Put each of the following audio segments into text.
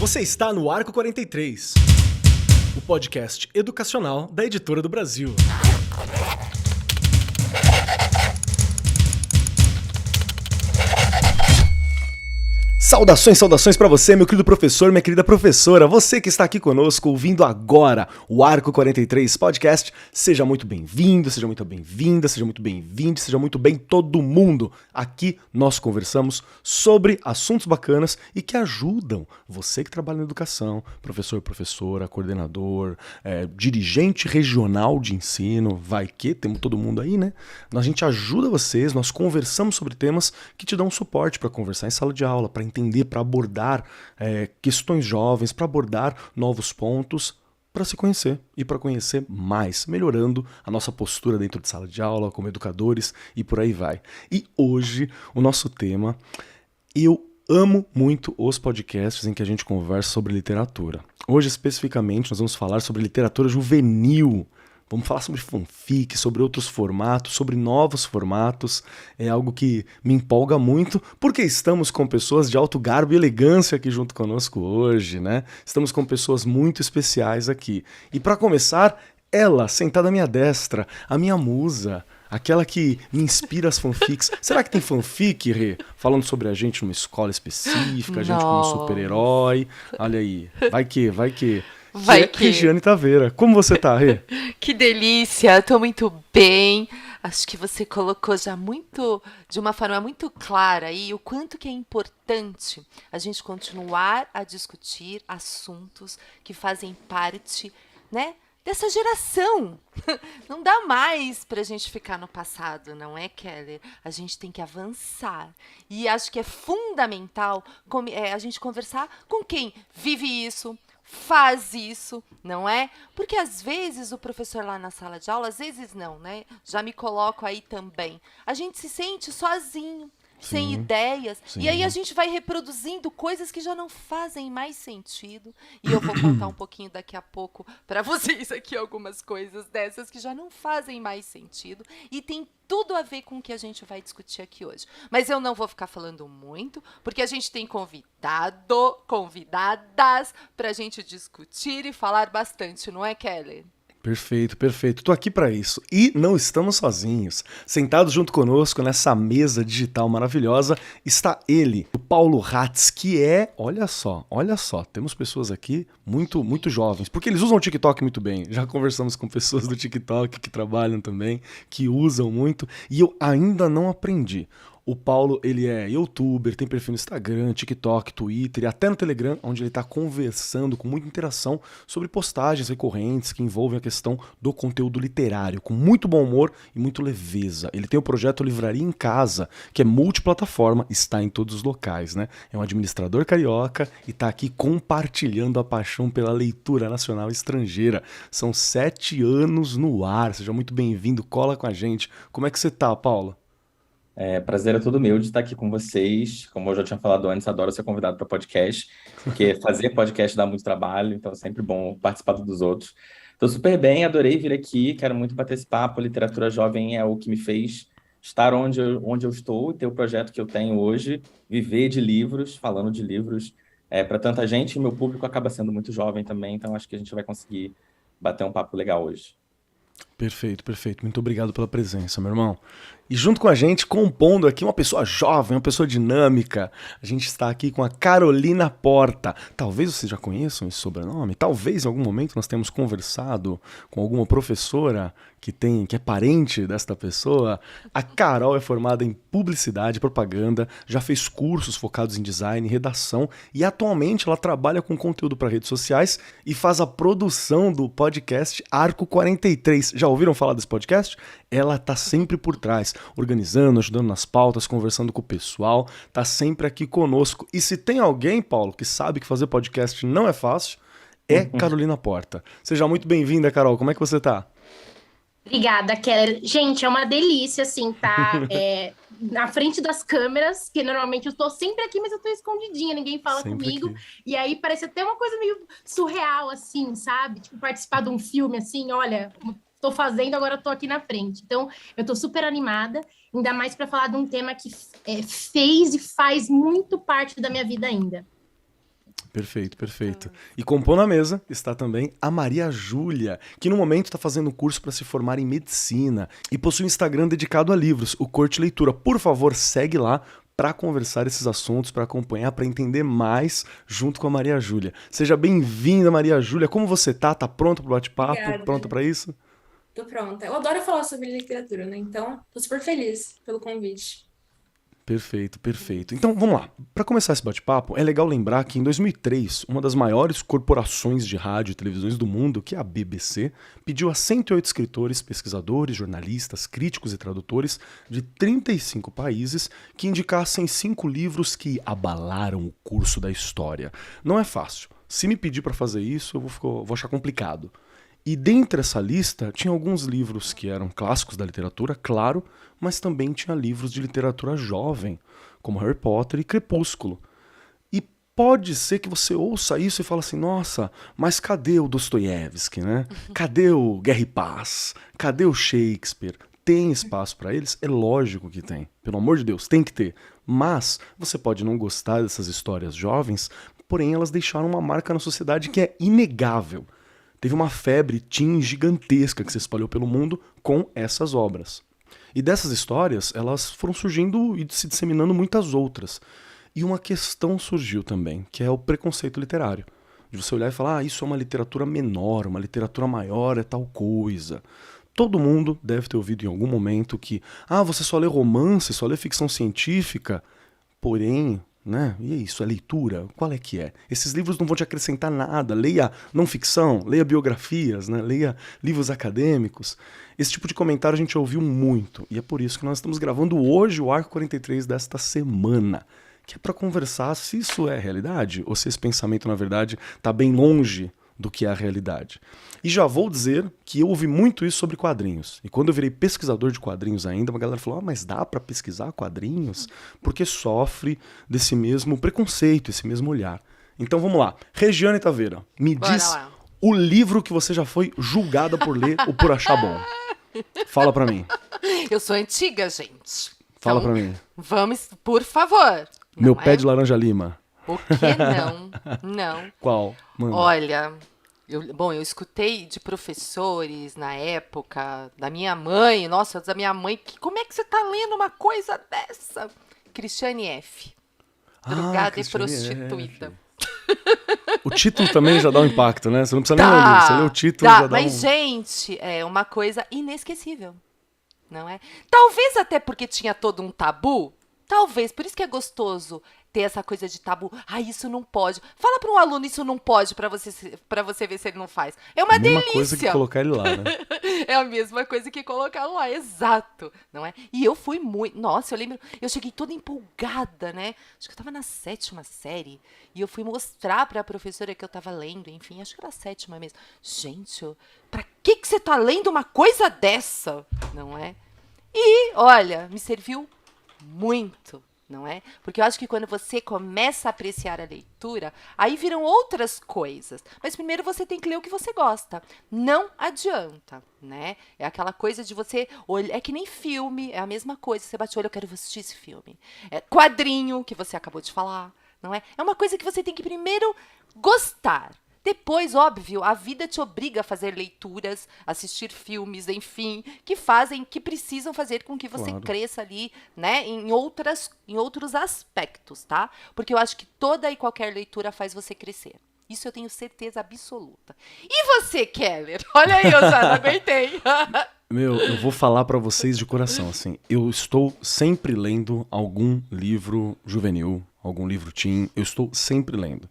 Você está no Arco 43, o podcast educacional da Editora do Brasil. Saudações para você, meu querido professor, minha querida professora, você que está aqui conosco ouvindo agora o Arco 43 Podcast, seja muito bem-vindo, seja muito bem-vinda, seja muito bem-vindo, seja muito bem todo mundo. Aqui nós conversamos sobre assuntos bacanas e que ajudam você que trabalha na educação, professor, professora, coordenador, dirigente regional de ensino, vai que temos todo mundo aí, né? A gente ajuda vocês, nós conversamos sobre temas que te dão suporte para conversar em sala de aula, para entender, para abordar questões jovens, para abordar novos pontos, para se conhecer e para conhecer mais, melhorando a nossa postura dentro de sala de aula, como educadores e por aí vai. E hoje o nosso tema, eu amo muito os podcasts em que a gente conversa sobre literatura. Hoje especificamente nós vamos falar sobre literatura juvenil. Vamos falar sobre fanfic, sobre outros formatos, sobre novos formatos. É algo que me empolga muito, porque estamos com pessoas de alto garbo e elegância aqui junto conosco hoje, né? Estamos com pessoas muito especiais aqui. E para começar, ela, sentada à minha destra, a minha musa, aquela que me inspira as fanfics. Será que tem fanfic, Rê? Falando sobre a gente numa escola específica, a gente como um super-herói. Olha aí, vai que... Vai que... Regiane Taveira. Como você tá, Rê? Que delícia, tô muito bem. Acho que você colocou já de uma forma muito clara aí o quanto que é importante a gente continuar a discutir assuntos que fazem parte, né, dessa geração. Não dá mais pra gente ficar no passado, não é, Keller? A gente tem que avançar. E acho que é fundamental a gente conversar com quem vive isso, faz isso, não é? Porque às vezes o professor lá na sala de aula, às vezes não, né? Já me coloco aí também. A gente se sente sozinho, sem ideias, e aí a gente vai reproduzindo coisas que já não fazem mais sentido. E eu vou contar um pouquinho daqui a pouco para vocês aqui algumas coisas dessas que já não fazem mais sentido e tem tudo a ver com o que a gente vai discutir aqui hoje. Mas eu não vou ficar falando muito, porque a gente tem convidadas para a gente discutir e falar bastante, não é, Kelly? Perfeito, perfeito. Tô aqui para isso. E não estamos sozinhos. Sentado junto conosco nessa mesa digital maravilhosa está ele, o Paulo Ratz, que olha só, temos pessoas aqui muito jovens, porque eles usam o TikTok muito bem. Já conversamos com pessoas do TikTok que trabalham também, que usam muito, e eu ainda não aprendi. O Paulo, ele é youtuber, tem perfil no Instagram, TikTok, Twitter e até no Telegram, onde ele está conversando com muita interação sobre postagens recorrentes que envolvem a questão do conteúdo literário, com muito bom humor e muito leveza. Ele tem o projeto Livraria em Casa, que é multiplataforma, está em todos os locais, né? É um administrador carioca e está aqui compartilhando a paixão pela leitura nacional e estrangeira. São 7 anos no ar, seja muito bem-vindo, cola com a gente. Como é que você tá, Paulo? Prazer é todo meu de estar aqui com vocês. Como eu já tinha falado antes, adoro ser convidado para podcast, porque fazer podcast dá muito trabalho, então é sempre bom participar dos outros. Estou super bem, adorei vir aqui, quero muito bater esse papo. Literatura jovem é o que me fez estar onde eu estou e ter o projeto que eu tenho hoje, viver de livros, falando de livros para tanta gente, e meu público acaba sendo muito jovem também, então acho que a gente vai conseguir bater um papo legal hoje. Perfeito. Muito obrigado pela presença, meu irmão. E junto com a gente, compondo aqui uma pessoa jovem, uma pessoa dinâmica, a gente está aqui com a Carolina Porta. Talvez vocês já conheçam esse sobrenome, talvez em algum momento nós tenhamos conversado com alguma professora que é parente desta pessoa. A Carol é formada em publicidade e propaganda, já fez cursos focados em design e redação e atualmente ela trabalha com conteúdo para redes sociais e faz a produção do podcast Arco 43. Já ouviram falar desse podcast? Ela tá sempre por trás, organizando, ajudando nas pautas, conversando com o pessoal, tá sempre aqui conosco. E se tem alguém, Paulo, que sabe que fazer podcast não é fácil, é Carolina Porta. Seja muito bem-vinda, Carol. Como é que você tá? Obrigada, Keller. Gente, é uma delícia, assim, tá na frente das câmeras, que normalmente eu tô sempre aqui, mas eu tô escondidinha, ninguém fala sempre comigo. Aqui. E aí parece até uma coisa meio surreal, assim, sabe? Tipo, participar de um filme, assim, olha, tô fazendo, agora tô aqui na frente. Então, eu tô super animada, ainda mais para falar de um tema que fez e faz muito parte da minha vida ainda. Perfeito, perfeito. E compondo a mesa está também a Maria Júlia, que no momento está fazendo um curso para se formar em medicina e possui um Instagram dedicado a livros, o Corte Leitura. Por favor, segue lá para conversar esses assuntos, para acompanhar, para entender mais junto com a Maria Júlia. Seja bem-vinda, Maria Júlia. Como você tá? Tá pronta para o bate-papo? Obrigada. Pronta para isso? Tô pronta. Eu adoro falar sobre literatura, né? Então, tô super feliz pelo convite. Perfeito, perfeito. Então, vamos lá. Para começar esse bate-papo, é legal lembrar que em 2003, uma das maiores corporações de rádio e televisões do mundo, que é a BBC, pediu a 108 escritores, pesquisadores, jornalistas, críticos e tradutores de 35 países que indicassem 5 livros que abalaram o curso da história. Não é fácil. Se me pedir para fazer isso, eu vou achar complicado. E dentre essa lista, tinha alguns livros que eram clássicos da literatura, claro, mas também tinha livros de literatura jovem, como Harry Potter e Crepúsculo. E pode ser que você ouça isso e fale assim, nossa, mas cadê o Dostoiévski, né? Cadê o Guerra e Paz? Cadê o Shakespeare? Tem espaço para eles? É lógico que tem. Pelo amor de Deus, tem que ter. Mas você pode não gostar dessas histórias jovens, porém elas deixaram uma marca na sociedade que é inegável. Teve uma febre teen gigantesca que se espalhou pelo mundo com essas obras. E dessas histórias, elas foram surgindo e se disseminando muitas outras. E uma questão surgiu também, que é o preconceito literário. De você olhar e falar, isso é uma literatura menor, uma literatura maior é tal coisa. Todo mundo deve ter ouvido em algum momento que, você só lê romance, só lê ficção científica. Porém, né? E é isso, a leitura, qual é que é? Esses livros não vão te acrescentar nada. Leia não ficção, leia biografias, né? Leia livros acadêmicos. Esse tipo de comentário a gente ouviu muito. E é por isso que nós estamos gravando hoje o Arco 43 desta semana. Que é para conversar se isso é realidade ou se esse pensamento, na verdade, está bem longe do que é a realidade. E já vou dizer que eu ouvi muito isso sobre quadrinhos. E quando eu virei pesquisador de quadrinhos ainda, uma galera falou, mas dá para pesquisar quadrinhos? Porque sofre desse mesmo preconceito, esse mesmo olhar. Então vamos lá. Regiane Taveira, me Bora diz lá. o livro que você já foi julgada por ler ou por achar bom. Fala pra mim. Eu sou antiga, gente. Fala Então, pra mim. Vamos, por favor. Meu Não pé é? de laranja lima. O que não? Não. Qual? Manda. Olha, eu escutei de professores na época, da minha mãe, nossa, da minha mãe, que como é que você tá lendo uma coisa dessa? Cristiane F. Drogada e Cristiane prostituída. O título também já dá um impacto, né? Você não precisa nem ler o Tá, livro, você lê o título tá, já dá mas gente, é uma coisa inesquecível, não é? Talvez até porque tinha todo um tabu, talvez, por isso que é gostoso ter essa coisa de tabu. Isso não pode. Fala para um aluno, isso não pode, para você ver se ele não faz. É uma mesma delícia. coisa que colocar ele lá, né? É a mesma coisa que colocar lá, exato, não é? E eu fui muito, nossa, eu lembro, eu cheguei toda empolgada, né? Acho que eu tava na 7ª série e eu fui mostrar pra professora que eu tava lendo, enfim, acho que era a 7ª mesmo. Gente, pra que você tá lendo uma coisa dessa, não é? E, olha, me serviu muito, não é? Porque eu acho que quando você começa a apreciar a leitura, aí viram outras coisas. Mas primeiro você tem que ler o que você gosta. Não adianta, né? É aquela coisa de você olhar, é que nem filme, é a mesma coisa. Você bate o olho, eu quero assistir esse filme. É quadrinho, que você acabou de falar, não é? É uma coisa que você tem que primeiro gostar. Depois, óbvio, a vida te obriga a fazer leituras, assistir filmes, enfim, que precisam fazer com que você Claro. cresça ali, né, em outros aspectos, tá? Porque eu acho que toda e qualquer leitura faz você crescer. Isso eu tenho certeza absoluta. E você, Keller? Olha aí, eu já não aguentei. Meu, eu vou falar pra vocês de coração, assim, eu estou sempre lendo algum livro juvenil, algum livro teen, eu estou sempre lendo.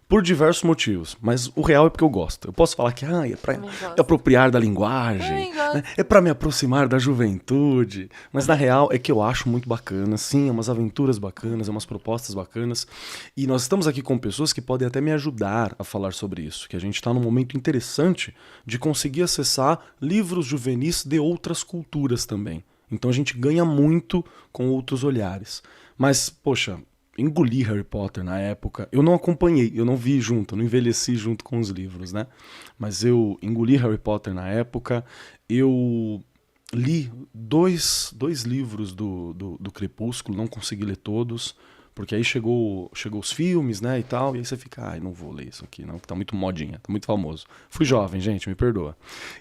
Por diversos motivos, mas o real é porque eu gosto. Eu posso falar que é pra Também gosto. me apropriar da linguagem, Também gosto. né? É pra me aproximar da juventude, mas na real é que eu acho muito bacana, sim, é umas aventuras bacanas, é umas propostas bacanas, e nós estamos aqui com pessoas que podem até me ajudar a falar sobre isso, que a gente está num momento interessante de conseguir acessar livros juvenis de outras culturas também. Então a gente ganha muito com outros olhares. Mas, poxa, engoli Harry Potter na época. Eu não acompanhei, eu não vi junto, eu não envelheci junto com os livros, né? Mas eu engoli Harry Potter na época. Eu li dois livros do Crepúsculo, não consegui ler todos, Porque aí chegou os filmes, né, e tal, e aí você fica, ai, não vou ler isso aqui, não, que tá muito modinha, tá muito famoso. Fui jovem, gente, me perdoa.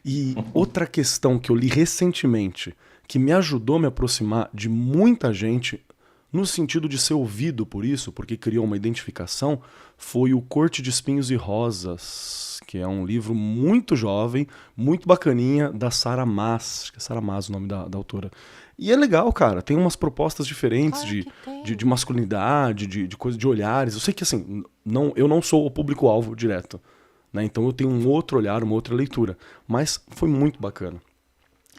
E outra questão que eu li recentemente, que me ajudou a me aproximar de muita gente, no sentido de ser ouvido por isso, porque criou uma identificação, foi o Corte de Espinhos e Rosas, que é um livro muito jovem, muito bacaninha, da Sarah Maas, acho que é Sarah Maas o nome da autora. E é legal, cara, tem umas propostas diferentes Claro que tem. de masculinidade, de coisa de olhares. Eu sei que, assim, eu não sou o público-alvo direto, né? Então eu tenho um outro olhar, uma outra leitura. Mas foi muito bacana.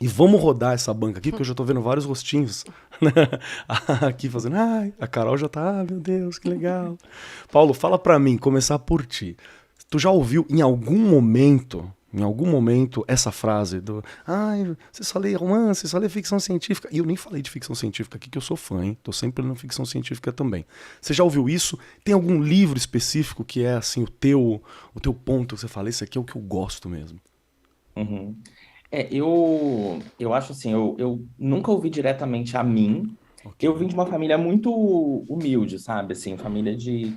E vamos rodar essa banca aqui, porque eu já tô vendo vários rostinhos, né, aqui fazendo, ai, a Carol já tá, meu Deus, que legal. Paulo, fala pra mim, começar por ti. Tu já ouviu em algum momento, essa frase do, ai, você só lê romance, você só lê ficção científica? E eu nem falei de ficção científica aqui, que eu sou fã, hein? Tô sempre lendo ficção científica também. Você já ouviu isso? Tem algum livro específico que é, assim, o teu ponto, que você fala, esse aqui é o que eu gosto mesmo? Uhum. Eu acho assim, eu nunca ouvi diretamente a mim. Ok. Eu vim de uma família muito humilde, sabe? Assim, família de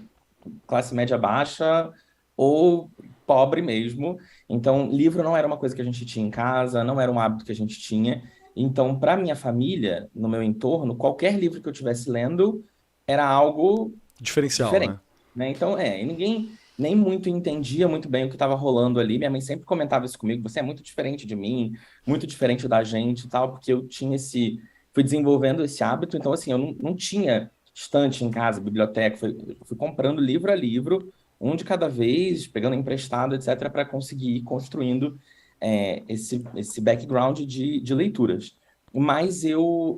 classe média baixa ou pobre mesmo. Então, livro não era uma coisa que a gente tinha em casa, não era um hábito que a gente tinha. Então, para minha família, no meu entorno, qualquer livro que eu estivesse lendo era algo Diferencial, diferente, né? né? Então, e ninguém nem muito entendia muito bem o que estava rolando ali. Minha mãe sempre comentava isso comigo: você é muito diferente de mim, muito diferente da gente e tal, porque eu tinha fui desenvolvendo esse hábito. Então, assim, eu não tinha estante em casa, biblioteca, fui comprando livro a livro, um de cada vez, pegando emprestado, etc., para conseguir ir construindo esse background de leituras. Mas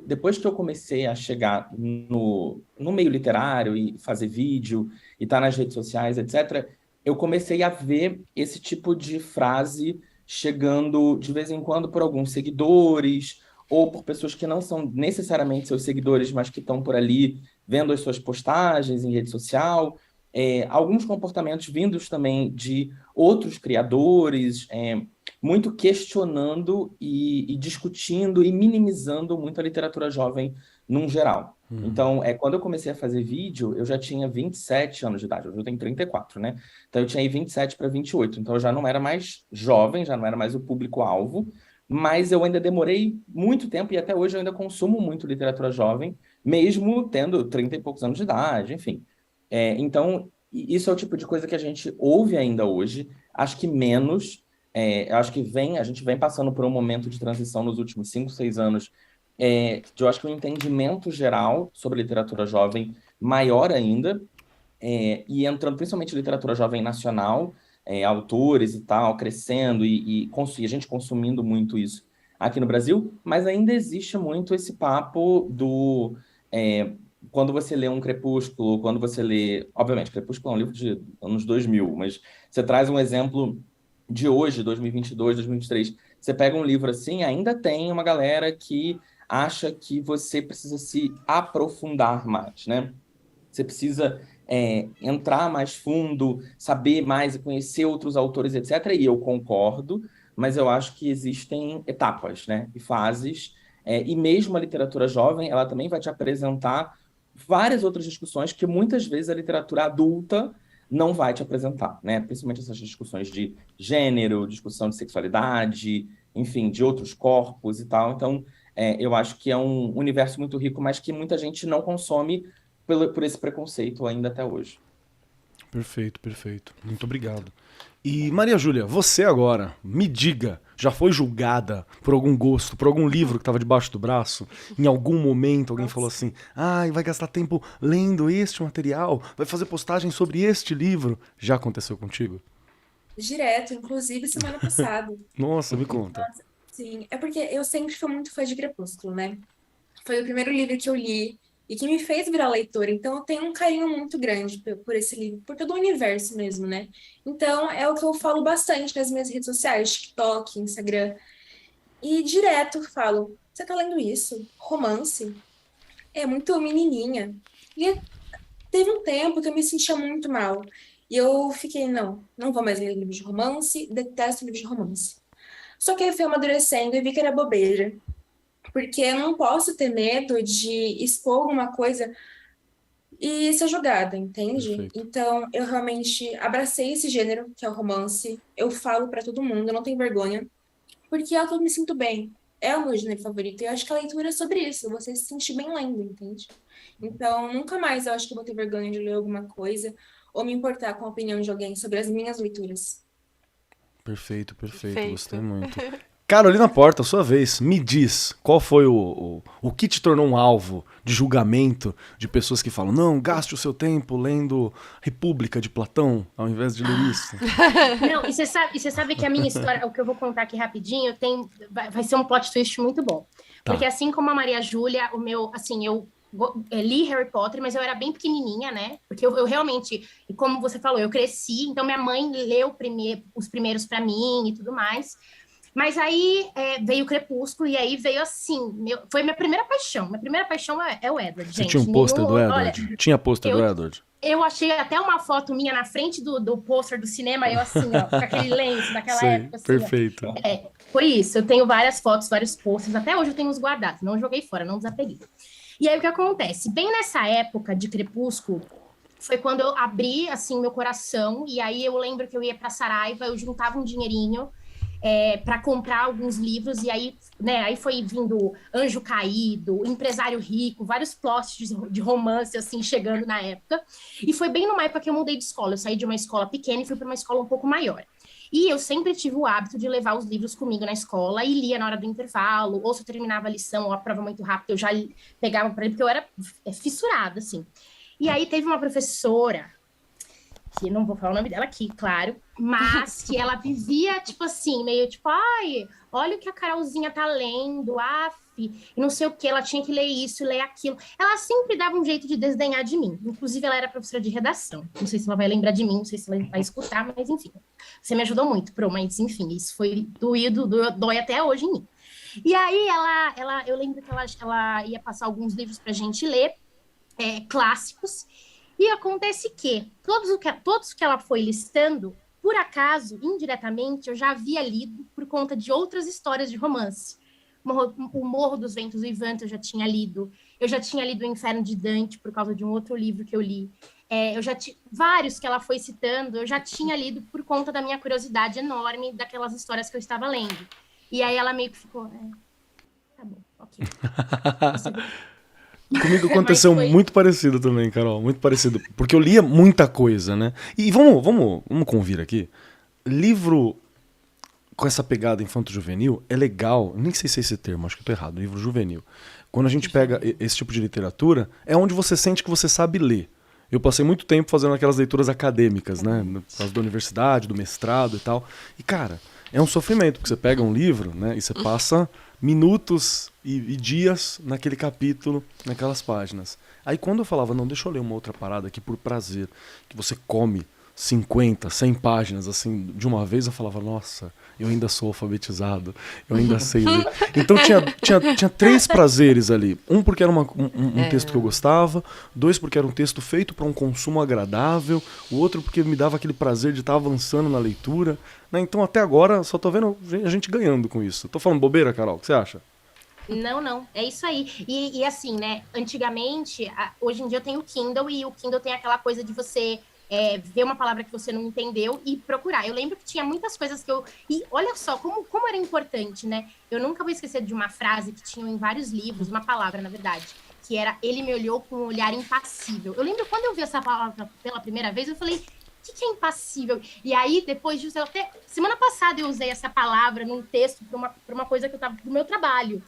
depois que eu comecei a chegar no meio literário e fazer vídeo e estar nas redes sociais, etc., eu comecei a ver esse tipo de frase chegando de vez em quando por alguns seguidores ou por pessoas que não são necessariamente seus seguidores, mas que estão por ali vendo as suas postagens em rede social. Alguns comportamentos vindos também de outros criadores, muito questionando e discutindo e minimizando muito a literatura jovem num geral. Então, quando eu comecei a fazer vídeo, eu já tinha 27 anos de idade, hoje eu tenho 34, né? Então, eu tinha aí 27 para 28, então eu já não era mais jovem, já não era mais o público-alvo, mas eu ainda demorei muito tempo e até hoje eu ainda consumo muito literatura jovem, mesmo tendo 30 e poucos anos de idade, enfim. Então, isso é o tipo de coisa que a gente ouve ainda hoje, acho que menos. Eu acho que a gente vem passando por um momento de transição nos últimos 5, 6 anos, eu acho que um entendimento geral sobre literatura jovem maior ainda, e entrando principalmente em literatura jovem nacional, autores e tal, crescendo e a gente consumindo muito isso aqui no Brasil, mas ainda existe muito esse papo do... quando você lê um Crepúsculo, quando você lê... Obviamente, Crepúsculo é um livro de anos 2000, mas você traz um exemplo de hoje, 2022, 2023, você pega um livro assim, ainda tem uma galera que acha que você precisa se aprofundar mais, né? Você precisa entrar mais fundo, saber mais e conhecer outros autores, etc. E eu concordo, mas eu acho que existem etapas, né? E fases. E mesmo a literatura jovem, ela também vai te apresentar várias outras discussões que muitas vezes a literatura adulta não vai te apresentar, né? Principalmente essas discussões de gênero, discussão de sexualidade, enfim, de outros corpos e tal. Então, eu acho que é um universo muito rico, mas que muita gente não consome por esse preconceito ainda até hoje. Perfeito, perfeito. Muito obrigado. E Maria Júlia, você agora, me diga, já foi julgada por algum gosto, por algum livro que estava debaixo do braço? Em algum momento alguém falou assim, ai, vai gastar tempo lendo este material? Vai fazer postagem sobre este livro? Já aconteceu contigo? Direto, inclusive semana passada. Nossa, me conta. Sim, é porque eu sempre fui muito fã de Crepúsculo, né? Foi o primeiro livro que eu li e que me fez virar leitora. Então, eu tenho um carinho muito grande por esse livro, por todo o universo mesmo, né? Então, é o que eu falo bastante nas minhas redes sociais, TikTok, Instagram. E direto falo, você tá lendo isso? Romance? É muito menininha. E teve um tempo que eu me sentia muito mal. E eu fiquei, não vou mais ler livros de romance, detesto livros de romance. Só que aí eu fui amadurecendo e vi que era bobeira. Porque eu não posso ter medo de expor alguma coisa e ser julgada, entende? Perfeito. Então, eu realmente abracei esse gênero, que é o romance. Eu falo pra todo mundo, eu não tenho vergonha, porque é o que eu me sinto bem. É o meu gênero favorito. E eu acho que a leitura é sobre isso, você se sentir bem lendo, entende? Então, nunca mais eu acho que eu vou ter vergonha de ler alguma coisa ou me importar com a opinião de alguém sobre as minhas leituras. Perfeito, perfeito. Gostei Perfeito. muito. Carolina Porta, sua vez. Me diz, qual foi o que te tornou um alvo de julgamento de pessoas que falam, não, gaste o seu tempo lendo República de Platão, ao invés de ler isso. Não, e você sabe que a minha história, o que eu vou contar aqui rapidinho, vai ser um plot twist muito bom. Porque Tá. assim como a Maria Júlia, o meu, assim, li Harry Potter, mas eu era bem pequenininha, né? Porque eu realmente, e como você falou, eu cresci, então minha mãe leu os primeiros para mim e tudo mais. Mas aí veio o Crepúsculo, e aí veio assim, foi minha primeira paixão. Minha primeira paixão é o Edward, Você tinha um gente. pôster do Olha, Edward? Tinha pôster do eu, Edward? eu achei até uma foto minha na frente do pôster do cinema, eu assim, ó, com aquele lenço daquela Sei, época, assim, ó. perfeito. Foi isso, eu tenho várias fotos, vários pôsteres, até hoje eu tenho os guardados, não joguei fora, não desapeguei. E aí o que acontece? Bem nessa época de Crepúsculo, foi quando eu abri, assim, meu coração, e aí eu lembro que eu ia pra Saraiva, eu juntava um dinheirinho, para comprar alguns livros, e aí, né, aí foi vindo Anjo Caído, Empresário Rico, vários plots de romance, assim, chegando na época. E foi bem numa época que eu mudei de escola. Eu saí de uma escola pequena e fui para uma escola um pouco maior. E eu sempre tive o hábito de levar os livros comigo na escola e lia na hora do intervalo, ou se eu terminava a lição ou a prova muito rápido, eu já pegava para ele, porque eu era fissurada, assim. E aí teve uma professora que não vou falar o nome dela aqui, claro, mas que ela vivia, tipo assim, meio tipo, ai, olha o que a Carolzinha tá lendo, e não sei o que, ela tinha que ler isso, ler aquilo. Ela sempre dava um jeito de desdenhar de mim. Inclusive, ela era professora de redação. Não sei se ela vai lembrar de mim, não sei se ela vai escutar, mas enfim. Você me ajudou muito, Pro, mas enfim, isso foi dói até hoje em mim. E aí, eu lembro que ela ia passar alguns livros pra gente ler, clássicos, e acontece que todos que ela foi listando, por acaso, indiretamente, eu já havia lido por conta de outras histórias de romance. O Morro dos Ventos Uivantes eu já tinha lido. Eu já tinha lido O Inferno de Dante por causa de um outro livro que eu li. Vários que ela foi citando, eu já tinha lido por conta da minha curiosidade enorme daquelas histórias que eu estava lendo. E aí ela meio que ficou, tá bom, ok. Comigo Mas aconteceu foi. muito parecido também, Carol. Muito parecido. Porque eu lia muita coisa, né? E vamos convir aqui. Livro com essa pegada infanto-juvenil é legal. Nem sei se é esse termo, acho que eu tô errado. Livro juvenil. Quando a gente pega esse tipo de literatura, é onde você sente que você sabe ler. Eu passei muito tempo fazendo aquelas leituras acadêmicas, né? No caso da universidade, do mestrado e tal. E, cara, é um sofrimento, porque você pega um livro, né? E você passa minutos e dias naquele capítulo, naquelas páginas. Aí quando eu falava, não, deixa eu ler uma outra parada aqui por prazer, que você come 50, 100 páginas assim de uma vez, eu falava, nossa, eu ainda sou alfabetizado, eu ainda sei ler. Então tinha três prazeres ali. Um porque era um texto que eu gostava, dois porque era um texto feito para um consumo agradável, o outro porque me dava aquele prazer de estar avançando na leitura. Né? Então até agora só tô vendo a gente ganhando com isso. Tô falando bobeira, Carol? O que você acha? Não, é isso aí. E assim, né? Antigamente, hoje em dia eu tenho o Kindle, e o Kindle tem aquela coisa de você ver uma palavra que você não entendeu e procurar. Eu lembro que tinha muitas coisas que eu. E olha só como era importante, né? Eu nunca vou esquecer de uma frase que tinha em vários livros, uma palavra, na verdade, que era ele me olhou com um olhar impassível. Eu lembro quando eu vi essa palavra pela primeira vez, eu falei. O que é impassível? E aí, depois disso, até semana passada eu usei essa palavra num texto para uma coisa que eu tava do meu trabalho.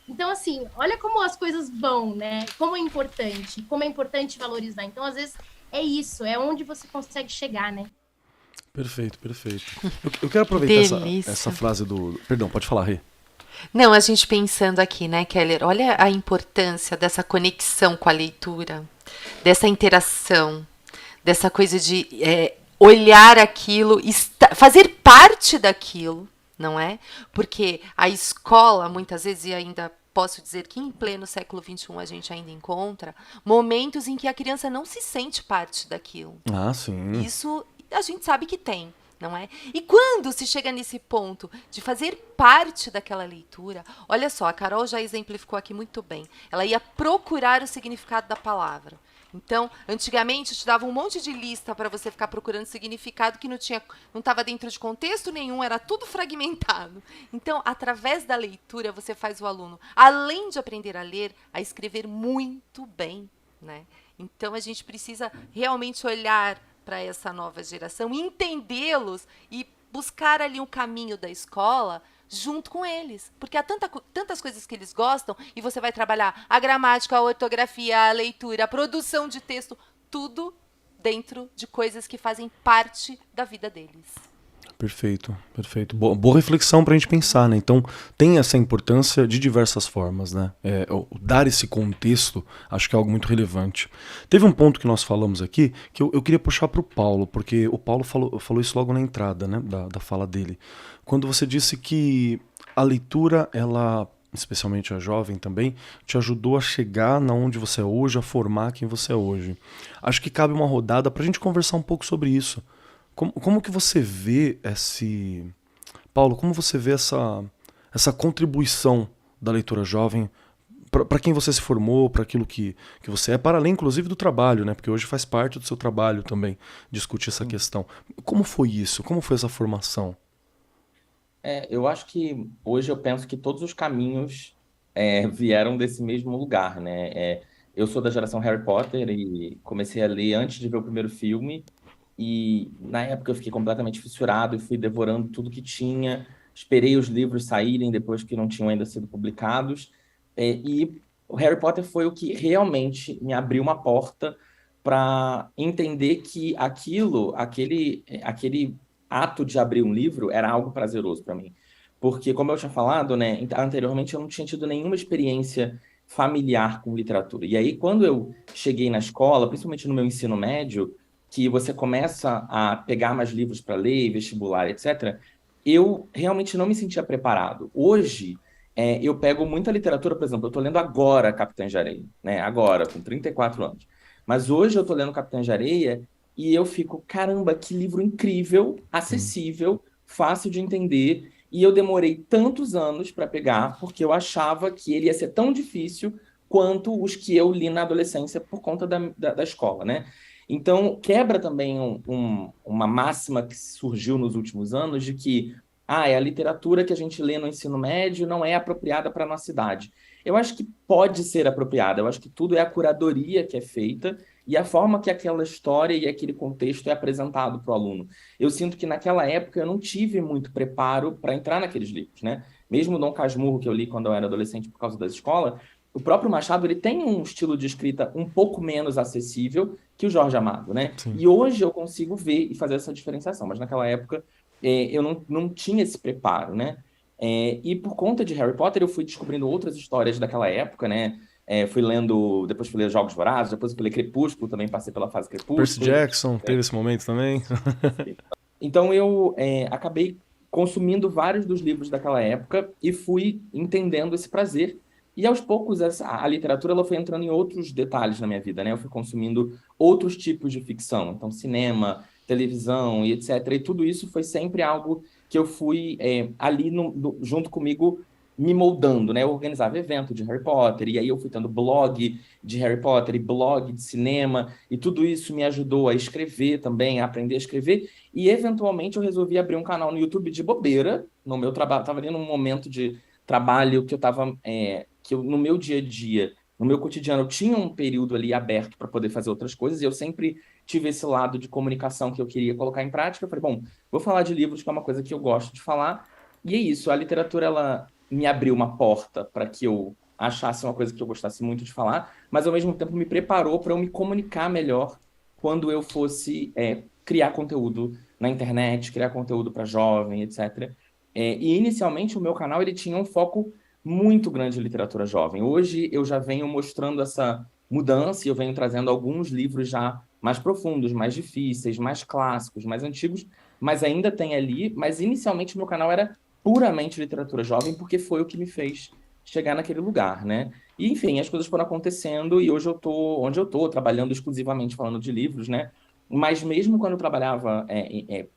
Então, assim, olha como as coisas vão, né? Como é importante valorizar. Então, às vezes, é isso, é onde você consegue chegar, né? Perfeito, perfeito. Eu quero aproveitar Delícia. essa frase do... Perdão, pode falar, Rê. Não, a gente pensando aqui, né, Keller? Olha a importância dessa conexão com a leitura, dessa interação, dessa coisa de olhar aquilo, fazer parte daquilo, não é? Porque a escola, muitas vezes, e ainda posso dizer que em pleno século XXI a gente ainda encontra momentos em que a criança não se sente parte daquilo. Ah, sim. Isso a gente sabe que tem, não é? E quando se chega nesse ponto de fazer parte daquela leitura, olha só, a Carol já exemplificou aqui muito bem. Ela ia procurar o significado da palavra. Então, antigamente te dava um monte de lista para você ficar procurando significado que não estava dentro de contexto nenhum, era tudo fragmentado. Então, através da leitura, você faz o aluno, além de aprender a ler, a escrever muito bem, né? Então, a gente precisa realmente olhar para essa nova geração, entendê-los e buscar ali um caminho da escola junto com eles. Porque há tantas coisas que eles gostam e você vai trabalhar a gramática, a ortografia, a leitura, a produção de texto, tudo dentro de coisas que fazem parte da vida deles. Perfeito, perfeito. Boa reflexão para a gente pensar, né? Então, tem essa importância de diversas formas, né? Dar esse contexto, acho que é algo muito relevante. Teve um ponto que nós falamos aqui, que eu queria puxar para o Paulo, porque o Paulo falou isso logo na entrada, né? Da fala dele. Quando você disse que a leitura, ela, especialmente a jovem também, te ajudou a chegar na onde você é hoje, a formar quem você é hoje. Acho que cabe uma rodada para a gente conversar um pouco sobre isso. Como que você vê Paulo, como você vê essa contribuição da leitura jovem para quem você se formou, para aquilo que você é, para além, inclusive, do trabalho, né? Porque hoje faz parte do seu trabalho também discutir essa questão. Como foi isso? Como foi essa formação? Eu acho que hoje eu penso que todos os caminhos vieram desse mesmo lugar, né? Eu sou da geração Harry Potter e comecei a ler antes de ver o primeiro filme. E na época eu fiquei completamente fissurado e fui devorando tudo que tinha. Esperei os livros saírem depois que não tinham ainda sido publicados. E o Harry Potter foi o que realmente me abriu uma porta para entender que aquele ato de abrir um livro era algo prazeroso para mim. Porque, como eu tinha falado, né, anteriormente eu não tinha tido nenhuma experiência familiar com literatura. E aí, quando eu cheguei na escola, principalmente no meu ensino médio, que você começa a pegar mais livros para ler, vestibular, etc., eu realmente não me sentia preparado. Hoje, eu pego muita literatura, por exemplo, eu estou lendo agora Capitães de Areia, né? Agora, com 34 anos. Mas hoje eu estou lendo Capitães de Areia e eu fico, caramba, que livro incrível, acessível, fácil de entender. E eu demorei tantos anos para pegar, porque eu achava que ele ia ser tão difícil quanto os que eu li na adolescência por conta da escola, né? Então, quebra também uma máxima que surgiu nos últimos anos de que a literatura que a gente lê no ensino médio não é apropriada para a nossa idade. Eu acho que pode ser apropriada, eu acho que tudo é a curadoria que é feita e a forma que aquela história e aquele contexto é apresentado para o aluno. Eu sinto que naquela época eu não tive muito preparo para entrar naqueles livros, né? Mesmo Dom Casmurro, que eu li quando eu era adolescente por causa da escola, o próprio Machado ele tem um estilo de escrita um pouco menos acessível que o Jorge Amado, né? Sim. E hoje eu consigo ver e fazer essa diferenciação, mas naquela época eu não tinha esse preparo, né? E por conta de Harry Potter eu fui descobrindo outras histórias daquela época, né? Fui lendo, depois fui ler Jogos Vorazes, depois fui ler Crepúsculo, também passei pela fase Crepúsculo. Percy Jackson, teve esse momento também? Então eu acabei consumindo vários dos livros daquela época e fui entendendo esse prazer. E aos poucos a literatura ela foi entrando em outros detalhes na minha vida, né? Eu fui consumindo outros tipos de ficção, então cinema, televisão e etc. E tudo isso foi sempre algo que eu fui ali junto comigo me moldando, né? Eu organizava evento de Harry Potter e aí eu fui tendo blog de Harry Potter e blog de cinema e tudo isso me ajudou a escrever também, a aprender a escrever e eventualmente eu resolvi abrir um canal no YouTube de bobeira no meu trabalho. Estava ali num momento de trabalho que eu estava no meu dia a dia, no meu cotidiano, eu tinha um período ali aberto para poder fazer outras coisas, e eu sempre tive esse lado de comunicação que eu queria colocar em prática. Eu falei, bom, vou falar de livros, que é uma coisa que eu gosto de falar, e é isso, a literatura, ela me abriu uma porta para que eu achasse uma coisa que eu gostasse muito de falar, mas ao mesmo tempo me preparou para eu me comunicar melhor quando eu fosse criar conteúdo na internet, criar conteúdo para jovem, etc. E inicialmente o meu canal ele tinha um foco muito grande de literatura jovem. Hoje eu já venho mostrando essa mudança e eu venho trazendo alguns livros já mais profundos, mais difíceis, mais clássicos, mais antigos, mas ainda tem ali, mas inicialmente o meu canal era puramente literatura jovem porque foi o que me fez chegar naquele lugar, né? E enfim, as coisas foram acontecendo e hoje eu tô onde eu tô, trabalhando exclusivamente falando de livros, né? Mas mesmo quando eu trabalhava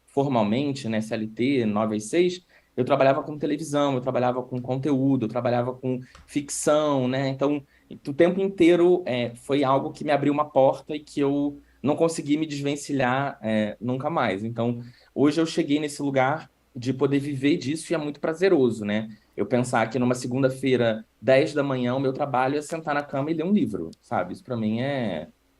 formalmente, né, CLT, 9 às 6, eu trabalhava com televisão, eu trabalhava com conteúdo, eu trabalhava com ficção, né? Então, E o tempo inteiro foi algo que me abriu uma porta e que eu não consegui me desvencilhar nunca mais. Então, hoje eu cheguei nesse lugar de poder viver disso e é muito prazeroso, né? Eu pensar que numa segunda-feira, 10 da manhã, o meu trabalho é sentar na cama e ler um livro, sabe? Isso para mim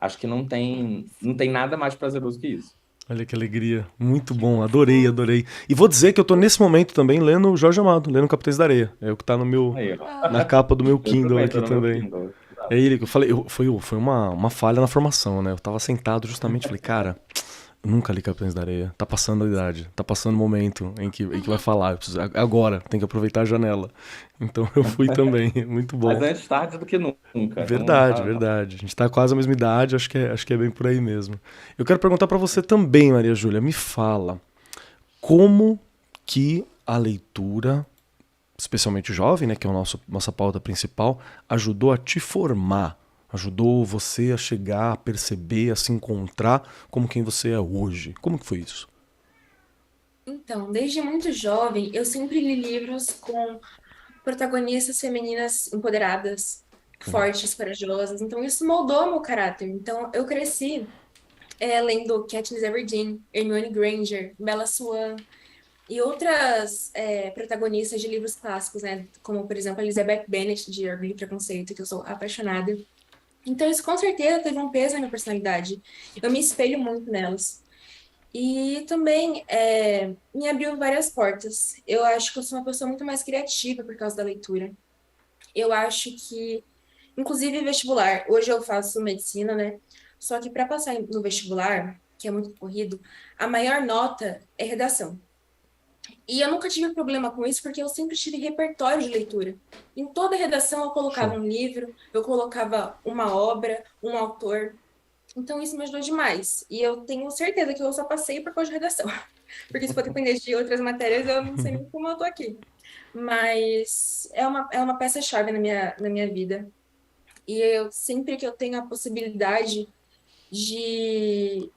acho que não tem nada mais prazeroso que isso. Olha que alegria. Muito bom, adorei, adorei. E vou dizer que eu tô nesse momento também lendo o Jorge Amado, lendo Capitães da Areia. É o que tá Aí, ó. na capa do meu Eu Kindle também aqui tô no meu também. Kindle. É ele que eu falei, foi uma falha na formação, né? Eu tava sentado justamente, falei, cara, eu nunca li Capitães da Areia. Tá passando a idade, tá passando o momento em que vai falar. Eu preciso, agora, tem que aproveitar a janela. Então eu fui também, muito Mas bom. antes tarde do que nunca. Então, Verdade, verdade. A gente tá quase a mesma idade, acho que é bem por aí mesmo. Eu quero perguntar pra você também, Maria Júlia, me fala, como que a leitura, especialmente jovem, né, que é a nossa pauta principal, ajudou a te formar, ajudou você a chegar, a perceber, a se encontrar como quem você é hoje. Como que foi isso? Então, desde muito jovem, eu sempre li livros com protagonistas femininas empoderadas, Legal. fortes, corajosas. Então, isso moldou meu caráter. Então, eu cresci lendo Katniss Everdeen, Hermione Granger, Bella Swan e outras protagonistas de livros clássicos, né? Como, por exemplo, Elizabeth Bennet, de Orgulho e Preconceito, que eu sou apaixonada. Então, isso com certeza teve um peso na minha personalidade. Eu me espelho muito nelas. E também me abriu várias portas. Eu acho que eu sou uma pessoa muito mais criativa por causa da leitura. Eu acho que, inclusive vestibular, hoje eu faço medicina, né? Só que para passar no vestibular, que é muito corrido, a maior nota é redação. E eu nunca tive problema com isso, porque eu sempre tive repertório de leitura. Em toda redação eu colocava Show. um livro, eu colocava uma obra, um autor. Então isso me ajudou demais. E eu tenho certeza que eu só passei por causa de redação. Porque se for depender de outras matérias, eu não sei nem como eu tô aqui. Mas é uma peça-chave na minha vida. E eu sempre que eu tenho a possibilidade de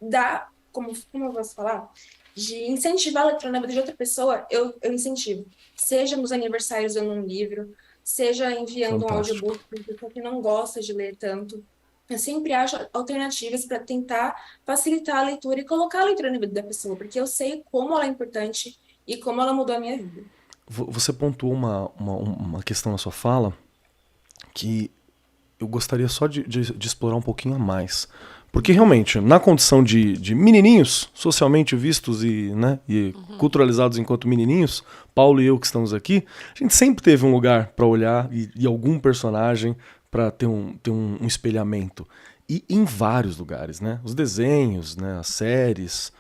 dar, como eu posso falar? De incentivar a leitura na vida de outra pessoa, eu incentivo. Seja nos aniversários dando um livro, seja enviando um Fantástico. audiobook para pessoa que não gosta de ler tanto. Eu sempre acho alternativas para tentar facilitar a leitura e colocar a leitura na vida da pessoa, porque eu sei como ela é importante e como ela mudou a minha vida. Você pontuou uma questão na sua fala que eu gostaria só de explorar um pouquinho a mais. Porque realmente, na condição de menininhos, socialmente vistos e culturalizados enquanto menininhos, Paulo e eu que estamos aqui, a gente sempre teve um lugar para olhar e algum personagem para ter um espelhamento. E em vários lugares, né? Os desenhos, né? As séries,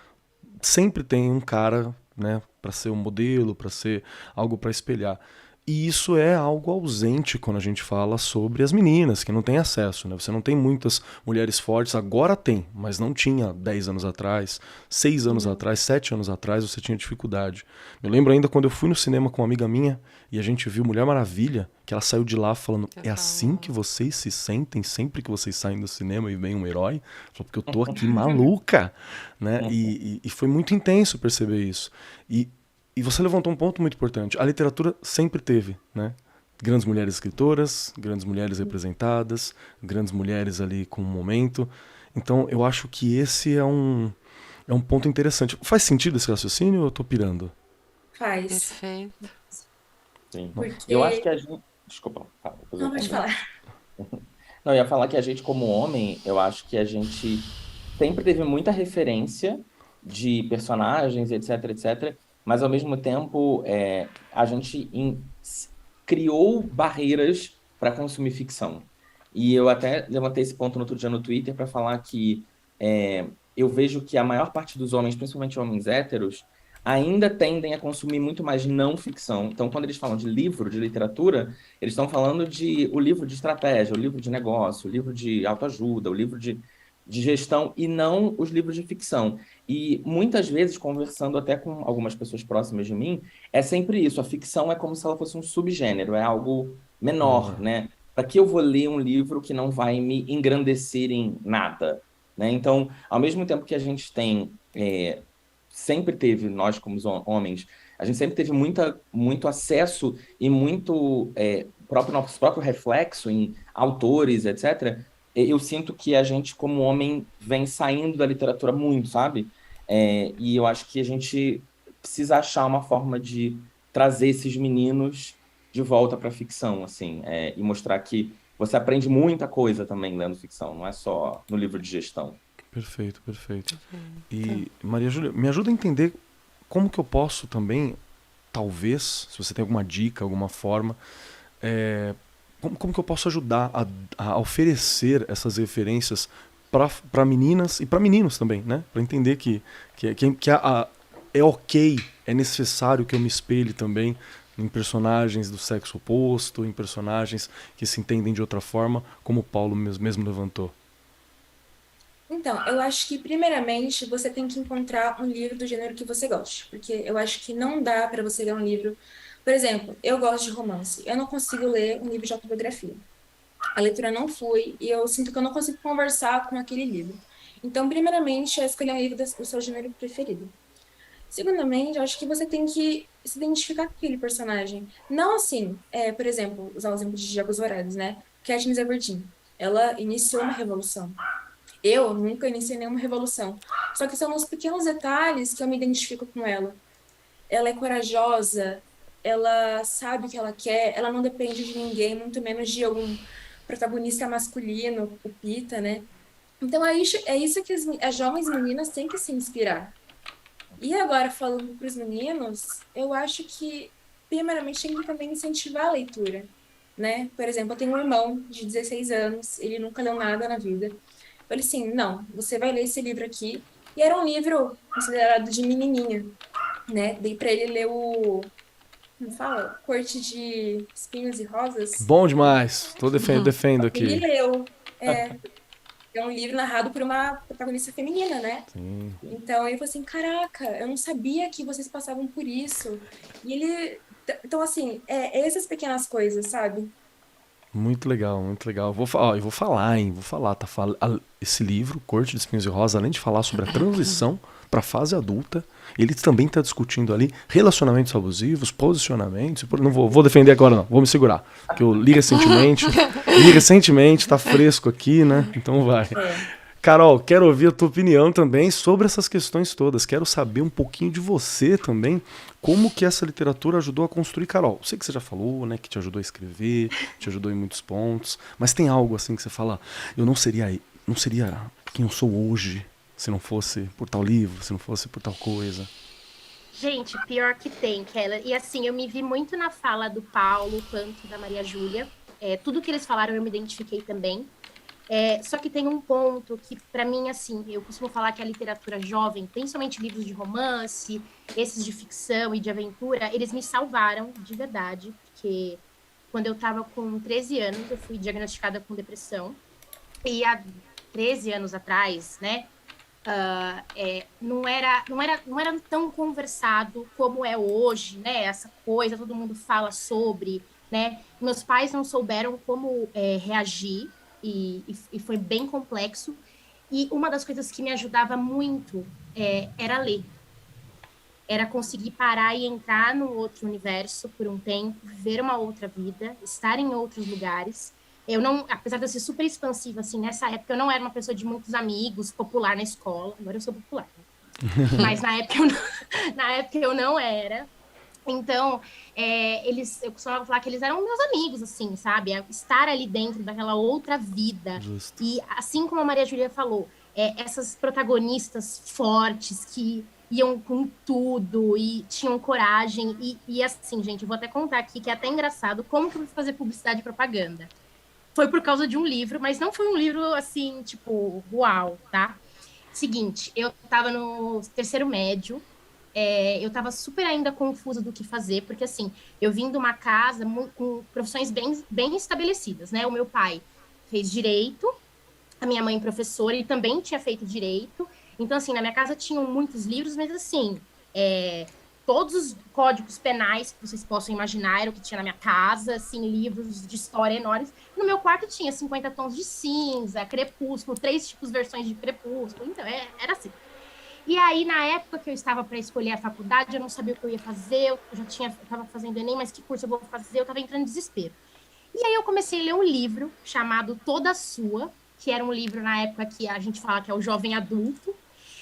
sempre tem um cara, né, para ser um modelo, para ser algo para espelhar. E isso é algo ausente quando a gente fala sobre as meninas, que não têm acesso, né? Você não tem muitas mulheres fortes, agora tem, mas não tinha 10 anos atrás, 6 anos atrás, 7 anos atrás, você tinha dificuldade. Eu lembro ainda quando eu fui no cinema com uma amiga minha e a gente viu Mulher Maravilha, que ela saiu de lá falando, é assim que vocês se sentem sempre que vocês saem do cinema e vem um herói? Falou, porque eu tô aqui maluca, né? E foi muito intenso perceber isso. E você levantou um ponto muito importante. A literatura sempre teve, né? Grandes mulheres escritoras, grandes mulheres representadas, grandes mulheres ali com um momento. Então, eu acho que esse é um ponto interessante. Faz sentido esse raciocínio ou eu tô pirando? Faz. Perfeito. Sim. Eu acho que Porque. a gente. Desculpa, fala, depois eu Não, pode falo. falar. Não, eu ia falar que a gente, como homem, eu acho que a gente sempre teve muita referência de personagens, etc, etc, mas ao mesmo tempo a gente criou barreiras para consumir ficção. E eu até levantei esse ponto no outro dia no Twitter para falar que eu vejo que a maior parte dos homens, principalmente homens héteros, ainda tendem a consumir muito mais não ficção. Então, quando eles falam de livro, de literatura, eles estão falando de o livro de estratégia, o livro de negócio, o livro de autoajuda, o livro de gestão, e não os livros de ficção. E muitas vezes, conversando até com algumas pessoas próximas de mim, é sempre isso. A ficção é como se ela fosse um subgênero, é algo menor, né? Para que eu vou ler um livro que não vai me engrandecer em nada, né? Então, ao mesmo tempo que a gente tem sempre teve, nós como homens, a gente sempre teve muito acesso e muito nosso próprio reflexo em autores, etc., eu sinto que a gente, como homem, vem saindo da literatura muito, sabe? E eu acho que a gente precisa achar uma forma de trazer esses meninos de volta para a ficção, assim, e mostrar que você aprende muita coisa também lendo ficção, não é só no livro de gestão. Perfeito, perfeito. E, Maria Júlia, me ajuda a entender como que eu posso também, talvez, se você tem alguma dica, alguma forma, como que eu posso ajudar a oferecer essas referências para meninas e para meninos também, né? Para entender que é ok, é necessário que eu me espelhe também em personagens do sexo oposto, em personagens que se entendem de outra forma, como o Paulo mesmo levantou. Então, eu acho que, primeiramente, você tem que encontrar um livro do gênero que você goste, porque eu acho que não dá para você ler um livro. Por exemplo, eu gosto de romance, eu não consigo ler um livro de autobiografia. A leitura não flui e eu sinto que eu não consigo conversar com aquele livro. Então, primeiramente, é escolher um livro do seu gênero preferido. Segundamente, eu acho que você tem que se identificar com aquele personagem. Não assim, por exemplo, usar o exemplo de Jogos Vorazes, né? Katniss Everdeen. Ela iniciou uma revolução. Eu nunca iniciei nenhuma revolução. Só que são nos pequenos detalhes que eu me identifico com ela. Ela é corajosa, ela sabe o que ela quer, ela não depende de ninguém, muito menos de algum protagonista masculino, o Pita, né? Então é isso que as jovens meninas têm que se inspirar. E agora, falando para os meninos, eu acho que, primeiramente, tem que também incentivar a leitura, né? Por exemplo, eu tenho um irmão de 16 anos, ele nunca leu nada na vida. Eu falei assim, não, você vai ler esse livro aqui. E era um livro considerado de menininha, né? Dei para ele ler como fala? Corte de Espinhos e Rosas. Bom demais. Defendo Ele aqui. leu. É um livro narrado por uma protagonista feminina, né? Sim. Então ele falou assim, caraca, eu não sabia que vocês passavam por isso. E ele... Então, assim, essas pequenas coisas, sabe? Muito legal, muito legal. Eu vou falar, hein? Vou falar, tá? Esse livro, Corte de Espinhos e Rosas, além de falar sobre a transição para a fase adulta, ele também está discutindo ali relacionamentos abusivos, posicionamentos. Não vou defender agora, não. Vou me segurar. Porque eu li recentemente, tá fresco aqui, né? Então vai. Carol, quero ouvir a tua opinião também sobre essas questões todas. Quero saber um pouquinho de você também, como que essa literatura ajudou a construir Carol. Sei que você já falou, né, que te ajudou a escrever, te ajudou em muitos pontos, mas tem algo assim que você fala, eu não seria quem eu sou hoje se não fosse por tal livro, se não fosse por tal coisa. Gente, pior que tem, Keller. E assim, eu me vi muito na fala do Paulo quanto da Maria Júlia. Tudo que eles falaram eu me identifiquei também. Só que tem um ponto que, para mim, assim, eu costumo falar que a literatura jovem, principalmente livros de romance, esses de ficção e de aventura, eles me salvaram de verdade, porque quando eu estava com 13 anos, eu fui diagnosticada com depressão, e há 13 anos atrás, né, não era tão conversado como é hoje, né, essa coisa, todo mundo fala sobre, né, meus pais não souberam como reagir, e foi bem complexo. E uma das coisas que me ajudava muito era ler. Era conseguir parar e entrar no outro universo por um tempo, ver uma outra vida, estar em outros lugares. Eu não, apesar de eu ser super expansiva, assim, nessa época eu não era uma pessoa de muitos amigos, popular na escola. Agora eu sou popular, né? Mas na época eu não era. Então, eu costumava falar que eles eram meus amigos, assim, sabe? Estar ali dentro daquela outra vida. Justo. E assim como a Maria Júlia falou, essas protagonistas fortes que iam com tudo e tinham coragem. E assim, gente, eu vou até contar aqui que é até engraçado como que eu fui fazer publicidade e propaganda. Foi por causa de um livro, mas não foi um livro, assim, tipo, uau, tá? Seguinte, eu tava no terceiro médio, eu estava super ainda confusa do que fazer, porque assim, eu vim de uma casa com profissões bem estabelecidas, né? O meu pai fez direito, a minha mãe professora, e também tinha feito direito. Então, assim, na minha casa tinham muitos livros, mas assim, todos os códigos penais que vocês possam imaginar era o que tinha na minha casa, assim, livros de história enormes. No meu quarto tinha 50 tons de cinza, Crepúsculo, 3 tipos de versões de Crepúsculo, então era assim. E aí, na época que eu estava para escolher a faculdade, eu não sabia o que eu ia fazer, eu estava fazendo Enem, mas que curso eu vou fazer? Eu estava entrando em desespero. E aí eu comecei a ler um livro chamado Toda Sua, que era um livro na época que a gente fala que é o jovem adulto.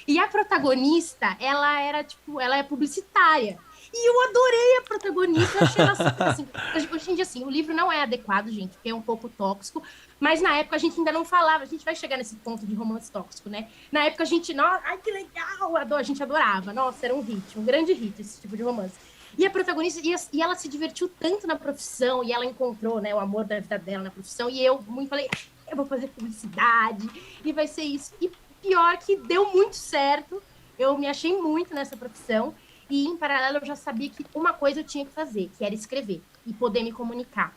E a protagonista, ela é publicitária. E eu adorei a protagonista, eu achei ela super, assim, hoje em dia, assim, o livro não é adequado, gente, porque é um pouco tóxico, mas na época a gente ainda não falava, a gente vai chegar nesse ponto de romance tóxico, né? Na época a gente, ai, que legal, a gente adorava, nossa, era um hit, um grande hit esse tipo de romance. E a protagonista, e ela se divertiu tanto na profissão, e ela encontrou, né, o amor da vida dela na profissão, e eu muito falei, eu vou fazer publicidade, e vai ser isso. E pior que deu muito certo, eu me achei muito nessa profissão, e em paralelo eu já sabia que uma coisa eu tinha que fazer, que era escrever, e poder me comunicar.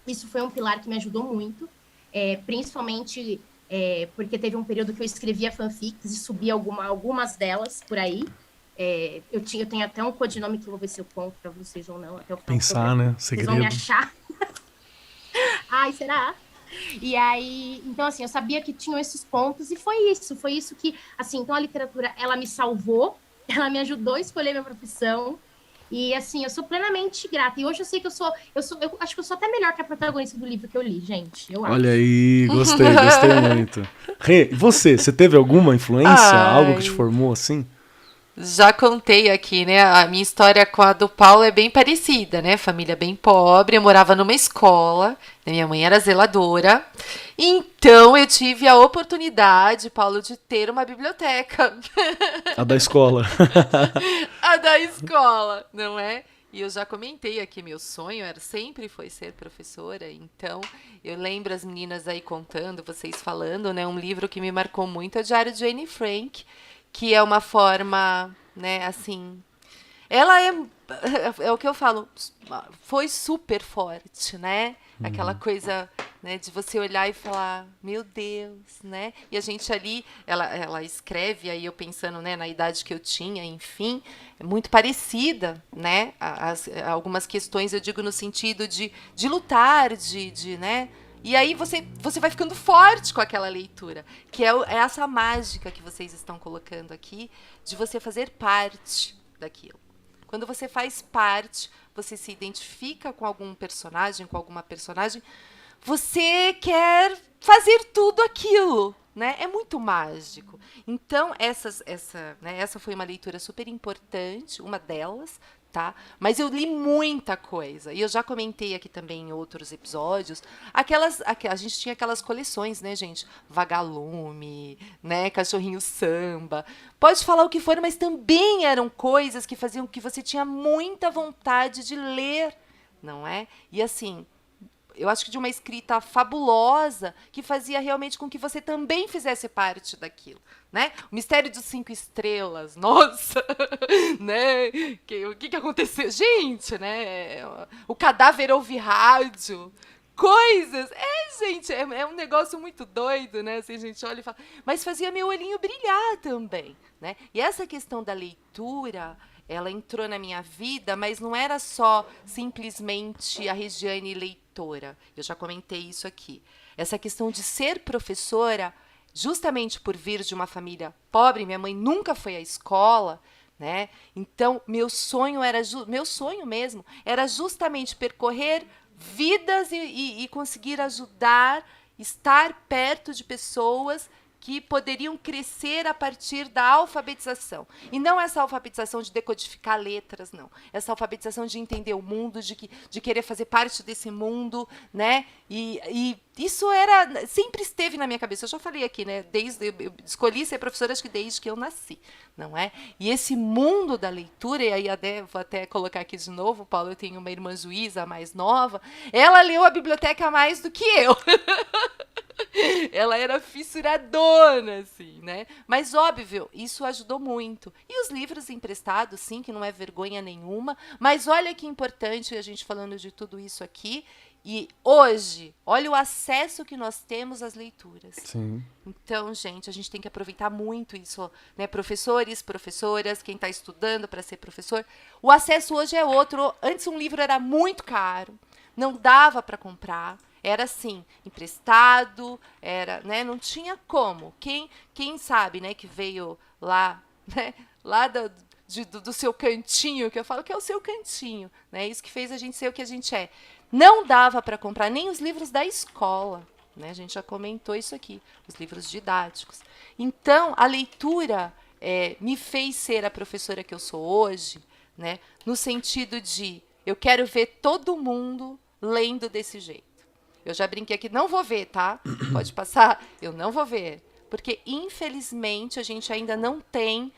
Isso foi um pilar que me ajudou muito, principalmente porque teve um período que eu escrevia fanfics e subia algumas delas por aí. Eu tenho até um codinome que eu vou ver se eu conto pra vocês ou não. Até o final Pensar, né? Vocês vão me Segredo. achar. Ai, será? E aí, então assim, eu sabia que tinham esses pontos e foi isso que, assim, então a literatura, ela me salvou, ela me ajudou a escolher minha profissão e, assim, eu sou plenamente grata. E hoje eu sei que eu acho que eu sou até melhor que a protagonista do livro que eu li, gente, eu acho. Olha aí, gostei muito. Rê, e você teve alguma influência? Algo que te formou assim? Já contei aqui, né? A minha história com a do Paulo é bem parecida, né? Família bem pobre, eu morava numa escola, né? Minha mãe era zeladora. Então eu tive a oportunidade, Paulo, de ter uma biblioteca. A da escola. A da escola, não é? E eu já comentei aqui, meu sonho sempre foi ser professora, então eu lembro as meninas aí contando, vocês falando, né? Um livro que me marcou muito é o Diário de Anne Frank, que é uma forma, né, assim, ela é o que eu falo, foi super forte, né? Aquela coisa, né, de você olhar e falar, meu Deus, né? E a gente ali, ela escreve, aí eu pensando, né, na idade que eu tinha, enfim, é muito parecida, né? Algumas questões, eu digo no sentido de lutar, né? E aí você vai ficando forte com aquela leitura, que é essa mágica que vocês estão colocando aqui, de você fazer parte daquilo. Quando você faz parte, você se identifica com algum personagem, com alguma personagem, você quer fazer tudo aquilo, né? É muito mágico. Então, essa foi uma leitura super importante, uma delas, tá? Mas eu li muita coisa. E eu já comentei aqui também em outros episódios. A gente tinha aquelas coleções, né, gente? Vagalume, né? Cachorrinho Samba. Pode falar o que for, mas também eram coisas que faziam que você tinha muita vontade de ler, não é? E assim, eu acho que de uma escrita fabulosa que fazia realmente com que você também fizesse parte daquilo, né? O Mistério dos 5 Estrelas, nossa, né? O que aconteceu? Gente, né? O Cadáver ouve rádio, coisas. Gente, é um negócio muito doido, né? Assim, a gente olha e fala, mas fazia meu olhinho brilhar também, né? E essa questão da leitura, ela entrou na minha vida, mas não era só simplesmente a Regiane leitora. Eu já comentei isso aqui. Essa questão de ser professora, justamente por vir de uma família pobre, minha mãe nunca foi à escola, né? Então, meu sonho mesmo era justamente percorrer vidas e conseguir ajudar, estar perto de pessoas que poderiam crescer a partir da alfabetização. E não essa alfabetização de decodificar letras, não. Essa alfabetização de entender o mundo, de querer fazer parte desse mundo, né? E isso sempre esteve na minha cabeça. Eu já falei aqui, né? Eu escolhi ser professora, acho que desde que eu nasci, não é? E esse mundo da leitura, e aí vou até colocar aqui de novo, Paulo, eu tenho uma irmã juíza, a mais nova, ela leu a biblioteca mais do que eu. Ela era fissuradona, assim, né? Mas, óbvio, isso ajudou muito. E os livros emprestados, sim, que não é vergonha nenhuma. Mas olha que importante a gente falando de tudo isso aqui. E hoje, olha o acesso que nós temos às leituras. Sim. Então, gente, a gente tem que aproveitar muito isso, né? Professores, professoras, quem está estudando para ser professor. O acesso hoje é outro. Antes um livro era muito caro, não dava para comprar. Era assim, emprestado, né, não tinha como. Quem sabe, né, que veio lá, né, lá do seu cantinho, que eu falo que é o seu cantinho, né, isso que fez a gente ser o que a gente é. Não dava para comprar nem os livros da escola, né? A gente já comentou isso aqui, os livros didáticos. Então, a leitura me fez ser a professora que eu sou hoje, né? No sentido de eu quero ver todo mundo lendo desse jeito. Eu já brinquei aqui, não vou ver, tá? Pode passar, eu não vou ver. Porque, infelizmente, a gente ainda não tem...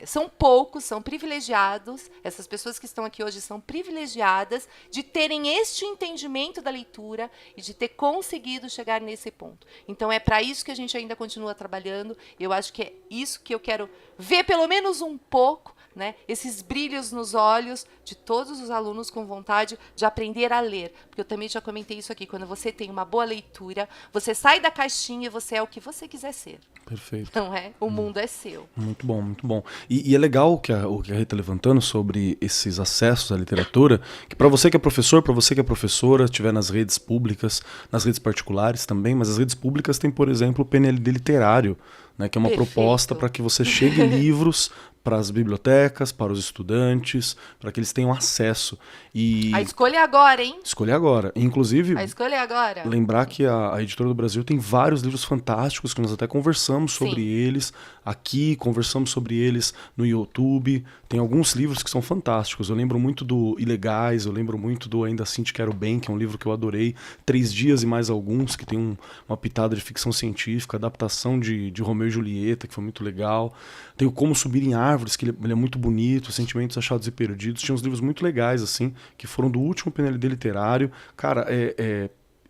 são poucos, são privilegiados, essas pessoas que estão aqui hoje são privilegiadas de terem este entendimento da leitura e de ter conseguido chegar nesse ponto. Então, é para isso que a gente ainda continua trabalhando. Eu acho que é isso que eu quero ver, pelo menos um pouco, né? Esses brilhos nos olhos de todos os alunos com vontade de aprender a ler. Porque eu também já comentei isso aqui, quando você tem uma boa leitura, você sai da caixinha e você é o que você quiser ser. Perfeito. Não é? O mundo é seu. Muito bom, muito bom. E é legal o que a Rita levantando sobre esses acessos à literatura, que para você que é professor, para você que é professora, estiver nas redes públicas, nas redes particulares também, mas as redes públicas têm, por exemplo, o PNLD literário, né, que é uma proposta para que você chegue livros para as bibliotecas, para os estudantes, para que eles tenham acesso. E a escolha é agora, hein? Escolha agora. Inclusive, a escolha é agora. Lembrar que a Editora do Brasil tem vários livros fantásticos que nós até conversamos sobre eles aqui, conversamos sobre eles no YouTube. Tem alguns livros que são fantásticos. Eu lembro muito do Ilegais, eu lembro muito do Ainda Assim Te Quero Bem, que é um livro que eu adorei. 3 Dias e Mais Alguns, que tem uma pitada de ficção científica, adaptação de Romeu e Julieta, que foi muito legal. Tem o Como Subir em Árvores, que ele é muito bonito, Sentimentos Achados e Perdidos. Tinha uns livros muito legais, assim, que foram do último PNLD literário. Cara,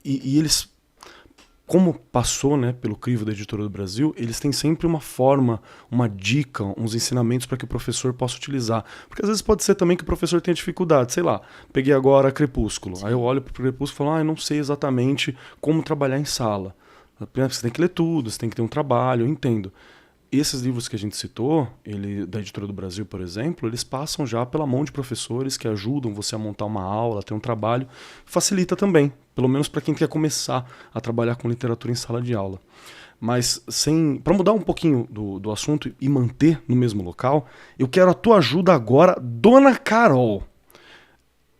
e eles, como passou, né, pelo crivo da Editora do Brasil, eles têm sempre uma forma, uma dica, uns ensinamentos para que o professor possa utilizar. Porque às vezes pode ser também que o professor tenha dificuldade. Sei lá, peguei agora Crepúsculo. Aí eu olho para o Crepúsculo e falo, eu não sei exatamente como trabalhar em sala. Você tem que ler tudo, você tem que ter um trabalho, eu entendo. Esses livros que a gente citou, da Editora do Brasil, por exemplo, eles passam já pela mão de professores que ajudam você a montar uma aula, a ter um trabalho. Facilita também, pelo menos para quem quer começar a trabalhar com literatura em sala de aula. Mas, para mudar um pouquinho do assunto e manter no mesmo local, eu quero a tua ajuda agora, Dona Carol.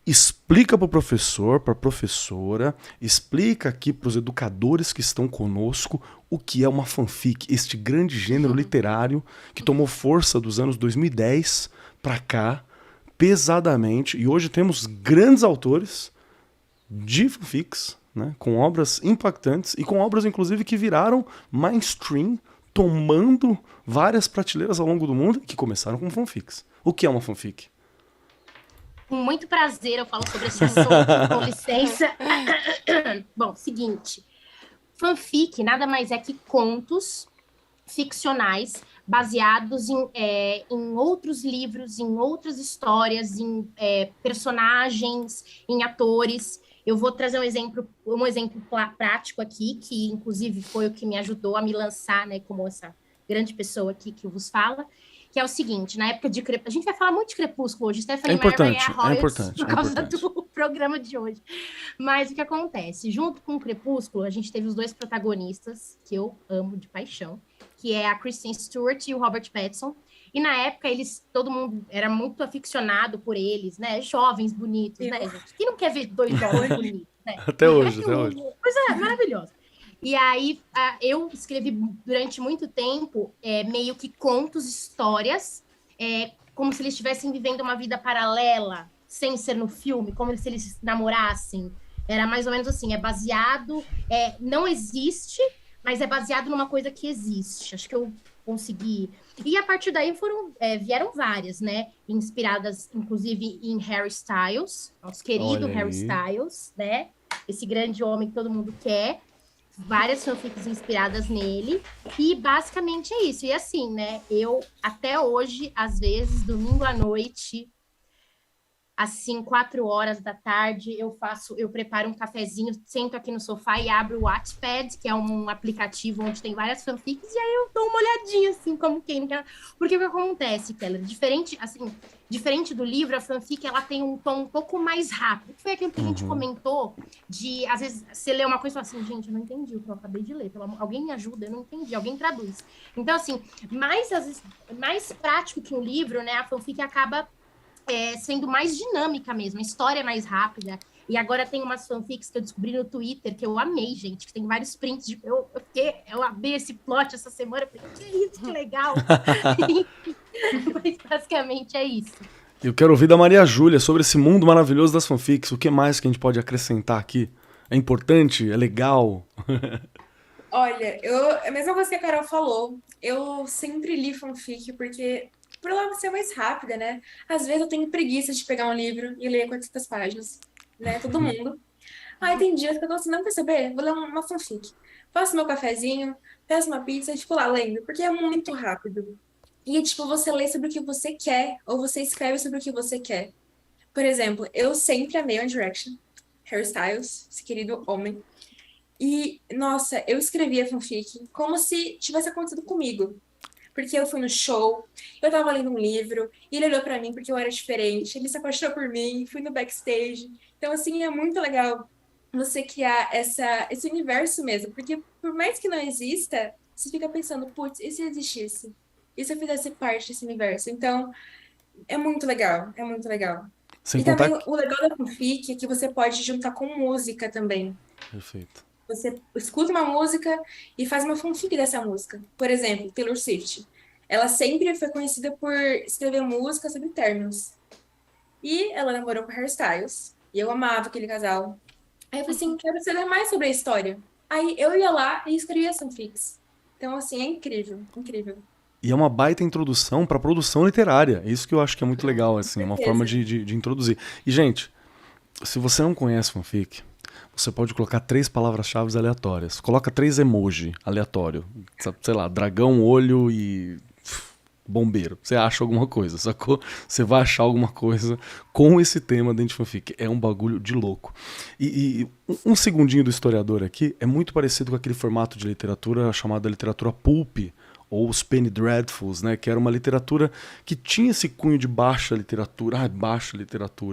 Explica para o professor, para a professora, explica aqui para os educadores que estão conosco o que é uma fanfic, este grande gênero literário que tomou força dos anos 2010 para cá, pesadamente, e hoje temos grandes autores de fanfics, né, com obras impactantes e com obras, inclusive, que viraram mainstream, tomando várias prateleiras ao longo do mundo, que começaram com fanfics. O que é uma fanfic? Com muito prazer eu falo sobre esse assunto, com licença. Bom, seguinte, fanfic nada mais é que contos ficcionais baseados em outros livros, em outras histórias, em personagens, em atores. Eu vou trazer um exemplo prático aqui, que inclusive foi o que me ajudou a me lançar, né, como essa grande pessoa aqui que vos fala, que é o seguinte, na época de Crepúsculo, a gente vai falar muito de Crepúsculo hoje, Stephanie Meyer vai ganhar royalties por causa do programa de hoje. Mas o que acontece? Junto com o Crepúsculo, a gente teve os 2 protagonistas, que eu amo de paixão, que é a Kristen Stewart e o Robert Pattinson. E na época, todo mundo era muito aficionado por eles, né? Jovens, bonitos, né, gente? Quem não quer ver 2 jovens bonitos, né? Até hoje. Pois é, maravilhoso. E aí, eu escrevi durante muito tempo meio que contos, histórias, como se eles estivessem vivendo uma vida paralela, sem ser no filme, como se eles namorassem. Era mais ou menos assim, é baseado, não existe, mas é baseado numa coisa que existe. Acho que eu consegui. E a partir daí vieram várias, né? Inspiradas, inclusive, em Harry Styles, nosso querido Harry Styles, né? Esse grande homem que todo mundo quer. Várias fanfics inspiradas nele, e basicamente é isso. E assim, né, eu até hoje, às vezes, domingo à noite, assim, 4 horas da tarde, eu preparo um cafezinho, sento aqui no sofá e abro o Wattpad, que é um aplicativo onde tem várias fanfics, e aí eu dou uma olhadinha, assim, como quem não quer. Porque o que acontece, Keller? Diferente do livro, a fanfic, ela tem um tom um pouco mais rápido. Foi aquilo que a gente comentou, de, às vezes, você lê uma coisa e fala assim, gente, eu não entendi o que eu acabei de ler, alguém me ajuda, eu não entendi, alguém traduz. Então, assim, às vezes, mais prático que um livro, né, a fanfic acaba sendo mais dinâmica mesmo, a história é mais rápida, E agora tem umas fanfics que eu descobri no Twitter que eu amei, gente, que tem vários prints de. Eu amei esse plot essa semana. Eu falei, que isso, que legal! Mas basicamente é isso. Eu quero ouvir da Maria Júlia sobre esse mundo maravilhoso das fanfics. O que mais que a gente pode acrescentar aqui? É importante? É legal? Olha, a mesma coisa que a Carol falou, eu sempre li fanfic porque por ela ser mais rápida, né? Às vezes eu tenho preguiça de pegar um livro e ler 400 páginas, né? Todo mundo. Aí tem dias que eu tô assim, não quer saber? Vou ler uma fanfic. Faço meu cafezinho, peço uma pizza e fico lá lendo, porque é muito rápido. E, tipo, você lê sobre o que você quer, ou você escreve sobre o que você quer. Por exemplo, eu sempre amei One Direction, Harry Styles, esse querido homem. E, nossa, eu escrevia fanfic como se tivesse acontecido comigo. Porque eu fui no show, eu tava lendo um livro, e ele olhou pra mim porque eu era diferente, ele se apaixonou por mim, fui no backstage. Então, assim, é muito legal você criar esse universo mesmo. Porque por mais que não exista, você fica pensando, putz, e se existisse? E se eu fizesse parte desse universo? Então, é muito legal, é muito legal. Sem E contar também que... o legal da fanfic é que você pode juntar com música também. Perfeito. Você escuta uma música e faz uma fanfic dessa música. Por exemplo, Taylor Swift. Ela sempre foi conhecida por escrever música sobre términos. E ela namorou com Harry Styles. E eu amava aquele casal. Aí eu falei assim, quero saber mais sobre a história. Aí eu ia lá e escrevia fanfics. Então, assim, é incrível, incrível. E é uma baita introdução para produção literária. É isso que eu acho que é muito legal, assim, uma forma de introduzir. E, gente, se você não conhece fanfic, você pode colocar 3 palavras-chave aleatórias. Coloca 3 emoji aleatório. Sei lá, dragão, olho e bombeiro. Você acha alguma coisa, sacou? Você vai achar alguma coisa com esse tema dentro de fanfic. É um bagulho de louco. E um segundinho do historiador aqui é muito parecido com aquele formato de literatura chamada literatura pulp, ou os Penny Dreadfuls, né, que era uma literatura que tinha esse cunho de baixa literatura,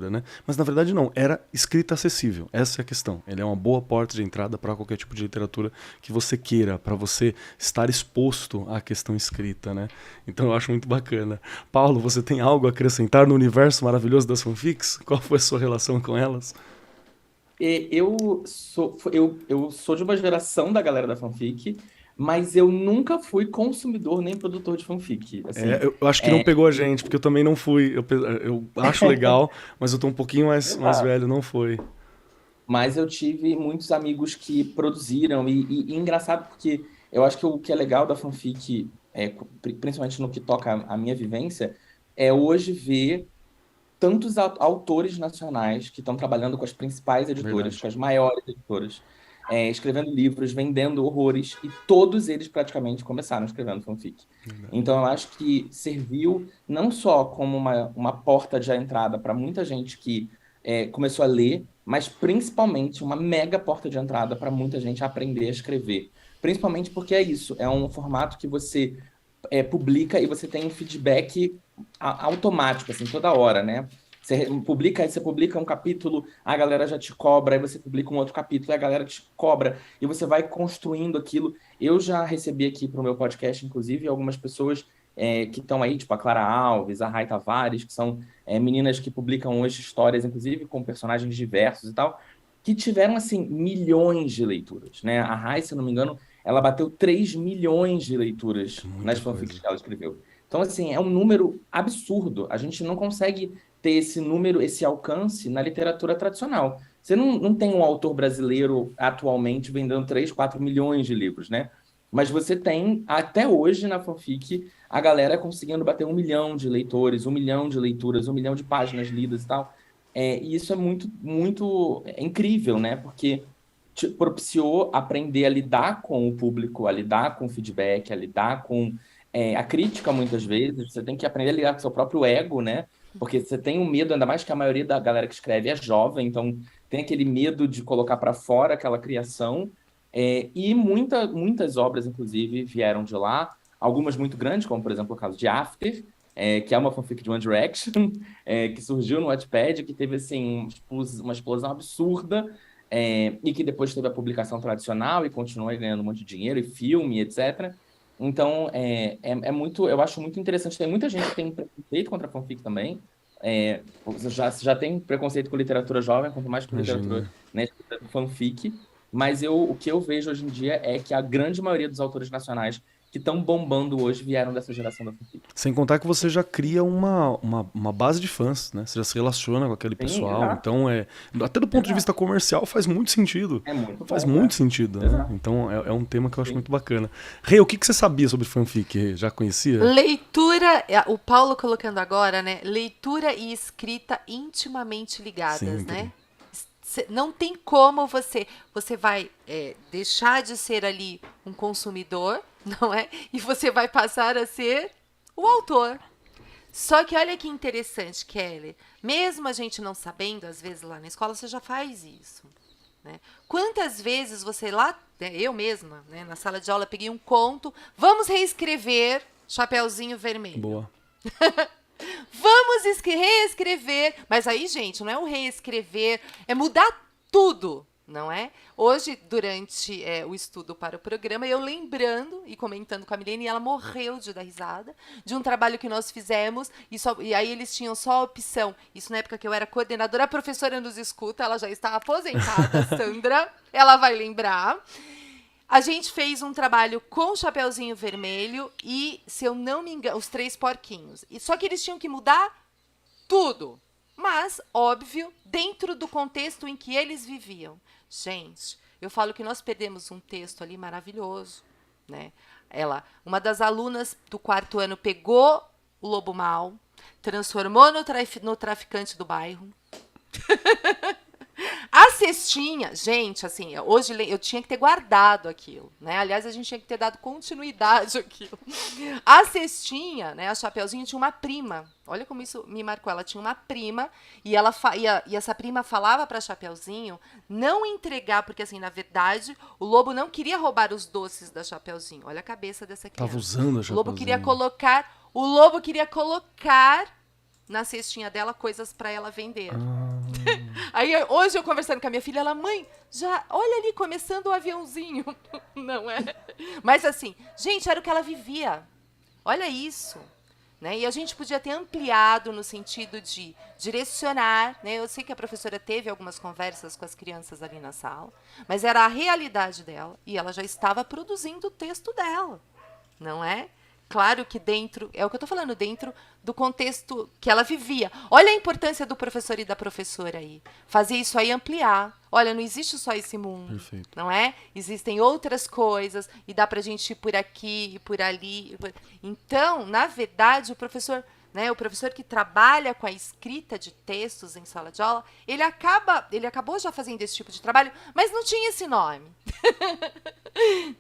né, mas na verdade não, era escrita acessível, essa é a questão, ele é uma boa porta de entrada para qualquer tipo de literatura que você queira, para você estar exposto à questão escrita, né, então eu acho muito bacana. Paulo, você tem algo a acrescentar no universo maravilhoso das fanfics? Qual foi a sua relação com elas? Eu sou de uma geração da galera da fanfic, mas eu nunca fui consumidor nem produtor de fanfic. Assim, Eu acho que não pegou a gente, porque eu também não fui. Eu acho legal, mas eu tô um pouquinho mais velho, não foi. mas eu tive muitos amigos que produziram, e engraçado porque eu acho que o que é legal da fanfic, principalmente no que toca a minha vivência, é hoje ver tantos autores nacionais que estão trabalhando com as principais editoras, Verdade. com as maiores editoras, escrevendo livros, vendendo horrores, e todos eles praticamente começaram escrevendo fanfic. Então eu acho que serviu não só como uma porta de entrada para muita gente que começou a ler, mas principalmente uma mega porta de entrada para muita gente aprender a escrever. Principalmente porque é isso, é um formato que você publica e você tem um feedback automático, assim, toda hora, né? Você publica um capítulo, a galera já te cobra, aí você publica um outro capítulo, a galera te cobra, e você vai construindo aquilo. Eu já recebi aqui para o meu podcast, inclusive, algumas pessoas que estão aí, tipo a Clara Alves, a Rai Tavares, que são meninas que publicam hoje histórias, inclusive com personagens diversos e tal, que tiveram, assim, milhões de leituras, né? A Rai, se eu não me engano, ela bateu 3 milhões de leituras nas Muita fanfics coisa. que ela escreveu. Então, assim, é um número absurdo. A gente não consegue ter esse número, esse alcance na literatura tradicional. Você não tem um autor brasileiro atualmente vendendo 3, 4 milhões de livros, né? Mas você tem, até hoje, na fanfic, a galera conseguindo bater 1 milhão de leitores, 1 milhão de leituras, 1 milhão de páginas lidas e tal. E isso é muito incrível, né? Porque te propiciou aprender a lidar com o público, a lidar com o feedback, a lidar com a crítica muitas vezes. Você tem que aprender a lidar com o seu próprio ego, né? Porque você tem um medo, ainda mais que a maioria da galera que escreve é jovem, então tem aquele medo de colocar para fora aquela criação. E muitas obras, inclusive, vieram de lá. Algumas muito grandes, como, por exemplo, o caso de After, que é uma fanfic de One Direction, que surgiu no Wattpad, que teve assim, uma explosão absurda, e que depois teve a publicação tradicional e continuou ganhando um monte de dinheiro, e filme, etc. Então, eu acho muito interessante. Tem muita gente que tem preconceito contra a fanfic também, Você já tem preconceito com literatura jovem, quanto mais com literatura, Imagina. né, fanfic, mas o que eu vejo hoje em dia é que a grande maioria dos autores nacionais que estão bombando hoje vieram dessa geração da fanfic. Sem contar que você já cria uma base de fãs, né? Você já se relaciona com aquele Sim, pessoal. exato. Então, até do ponto de Exato. vista comercial, faz muito sentido. É muito Faz bom, muito né? sentido, né? Exato. Então, é um tema que eu acho Sim. muito bacana. Rei, o que você sabia sobre fanfic, Rei? Já conhecia? Leitura, o Paulo colocando agora, né? Leitura e escrita intimamente ligadas, Sempre. né? Não tem como você vai deixar de ser ali um consumidor, não é? E você vai passar a ser o autor. Só que olha que interessante, Kelly. Mesmo a gente não sabendo, às vezes lá na escola você já faz isso. Né? Quantas vezes você lá, eu mesma, né, na sala de aula, peguei um conto, vamos reescrever Chapeuzinho Vermelho. Boa. Vamos reescrever. Mas aí, gente, não é um reescrever, é mudar tudo, não é? Hoje, durante o estudo para o programa, eu lembrando e comentando com a Milene, e ela morreu de dar risada, de um trabalho que nós fizemos, e aí eles tinham só a opção, isso na época que eu era coordenadora, a professora nos escuta, ela já está aposentada, Sandra, ela vai lembrar. A gente fez um trabalho com o Chapeuzinho Vermelho e, se eu não me engano, os 3 porquinhos. Só que eles tinham que mudar tudo. Mas, óbvio, dentro do contexto em que eles viviam. Gente, eu falo que nós perdemos um texto ali maravilhoso. Né? Uma das alunas do 4º ano pegou o lobo mau, transformou no traficante do bairro. A cestinha, gente, assim, hoje eu tinha que ter guardado aquilo, né? Aliás, a gente tinha que ter dado continuidade àquilo. A cestinha, né, a Chapeuzinho, tinha uma prima. Olha como isso me marcou. Ela tinha uma prima e essa prima falava para Chapeuzinho não entregar, porque, assim, na verdade, o lobo não queria roubar os doces da Chapeuzinho. Olha a cabeça dessa criança. Tava usando a Chapeuzinho. O lobo queria colocar na cestinha dela coisas para ela vender. Aí hoje eu conversando com a minha filha, ela, mãe, já olha ali começando o aviãozinho. Não é? Mas assim, gente, era o que ela vivia. Olha isso. Né? E a gente podia ter ampliado no sentido de direcionar, né? Eu sei que a professora teve algumas conversas com as crianças ali na sala, mas era a realidade dela e ela já estava produzindo o texto dela, não é? Claro que dentro, é o que eu estou falando, dentro do contexto que ela vivia. Olha a importância do professor e da professora aí. Fazer isso aí ampliar. Olha, não existe só esse mundo. Perfeito. Não é? Existem outras coisas e dá pra gente ir por aqui e por ali. Então, na verdade, o professor que trabalha com a escrita de textos em sala de aula, ele acabou já fazendo esse tipo de trabalho, mas não tinha esse nome.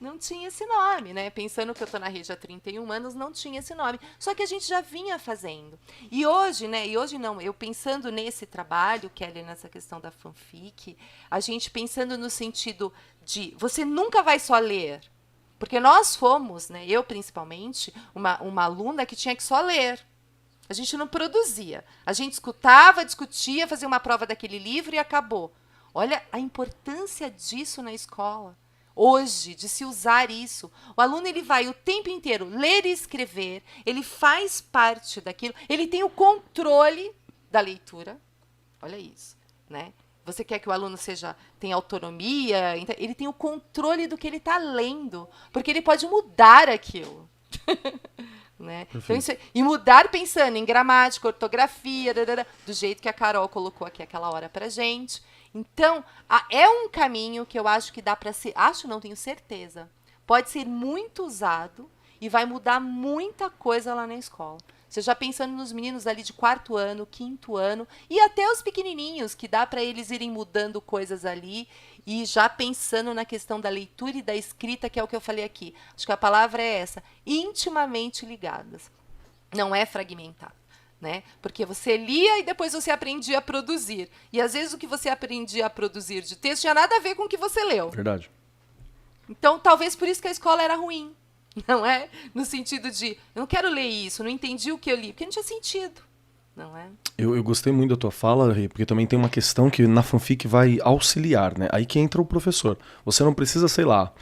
Não tinha esse nome, né? Pensando que eu estou na rede há 31 anos, não tinha esse nome. Só que a gente já vinha fazendo. E hoje, né? E hoje não, eu pensando nesse trabalho, Kelly, nessa questão da fanfic, a gente pensando no sentido de você nunca vai só ler. Porque nós fomos, né? Eu principalmente, uma aluna que tinha que só ler. A gente não produzia. A gente escutava, discutia, fazia uma prova daquele livro e acabou. Olha a importância disso na escola. Hoje, de se usar isso. O aluno ele vai o tempo inteiro ler e escrever, ele faz parte daquilo, ele tem o controle da leitura. Olha isso, né? Você quer que o aluno tenha autonomia, ele tem o controle do que ele está lendo, porque ele pode mudar aquilo. Né? Então, e mudar pensando em gramática, ortografia, do jeito que a Carol colocou aqui aquela hora pra gente. Então, é um caminho que eu acho que dá para ser, não tenho certeza, pode ser muito usado e vai mudar muita coisa lá na escola. Você já pensando nos meninos ali de 4º ano, 5º ano e até os pequenininhos, que dá para eles irem mudando coisas ali e já pensando na questão da leitura e da escrita, que é o que eu falei aqui. Acho que a palavra é essa, intimamente ligadas. Não é fragmentado. Né? Porque você lia e depois você aprendia a produzir. E às vezes o que você aprendia a produzir de texto tinha nada a ver com o que você leu. Verdade. Então, talvez por isso que a escola era ruim. Não é? No sentido de, eu não quero ler isso, não entendi o que eu li, porque não tinha sentido. Não é? Eu gostei muito da tua fala, Rê, porque também tem uma questão que na fanfic vai auxiliar, né? Aí que entra o professor. Você não precisa, sei lá,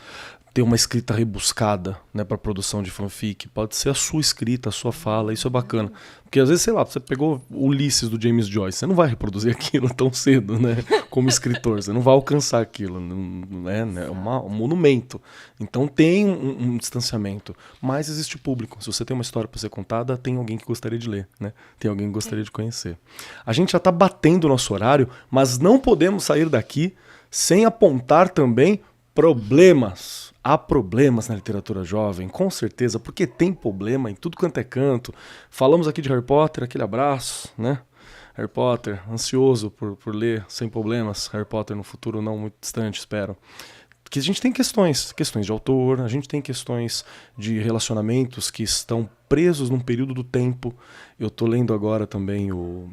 ter uma escrita rebuscada, né, para produção de fanfic. Pode ser a sua escrita, a sua fala, isso é bacana. Porque às vezes, sei lá, você pegou Ulisses do James Joyce, você não vai reproduzir aquilo tão cedo, né, como escritor, você não vai alcançar aquilo, não é, né, um monumento. Então tem um distanciamento, mas existe público. Se você tem uma história para ser contada, tem alguém que gostaria de ler, né, tem alguém que gostaria de conhecer. A gente já está batendo o nosso horário, mas não podemos sair daqui sem apontar também problemas. Há problemas na literatura jovem, com certeza, porque tem problema em tudo quanto é canto. Falamos aqui de Harry Potter, aquele abraço, né? Harry Potter, ansioso por ler sem problemas. Harry Potter no futuro não muito distante, espero. Que a gente tem questões de autor, a gente tem questões de relacionamentos que estão presos num período do tempo. Eu tô lendo agora também o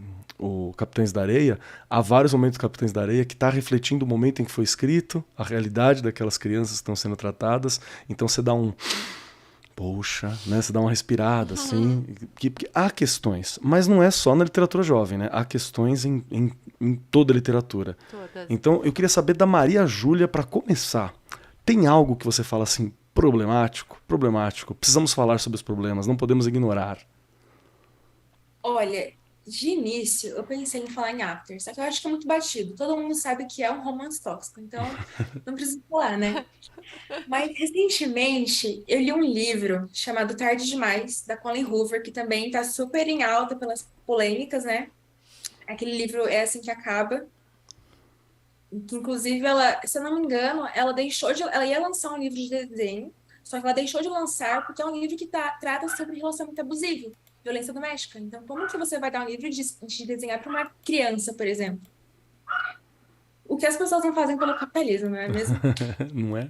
Capitães da Areia. Há vários momentos do Capitães da Areia que está refletindo o momento em que foi escrito, a realidade daquelas crianças que estão sendo tratadas. Então você dá poxa, né? Você dá uma respirada, assim. Porque há questões, mas não é só na literatura jovem, né? Há questões em toda a literatura. Todas. Então eu queria saber da Maria Júlia, para começar. Tem algo que você fala assim, problemático? Precisamos falar sobre os problemas, não podemos ignorar. Olha, de início eu pensei em falar em After, só que eu acho que é muito batido. Todo mundo sabe que é um romance tóxico, então não preciso falar, né? Mas recentemente eu li um livro chamado Tarde Demais, da Colleen Hoover, que também tá super em alta pelas polêmicas, né? Aquele livro É Assim que Acaba, que inclusive ela, se eu não me engano, ela ia lançar um livro de desenho, só que ela deixou de lançar porque é um livro que trata sobre relacionamento abusivo, violência doméstica. Então, como que você vai dar um livro de desenhar para uma criança, por exemplo? O que as pessoas não fazem pelo capitalismo, não é mesmo? Não é?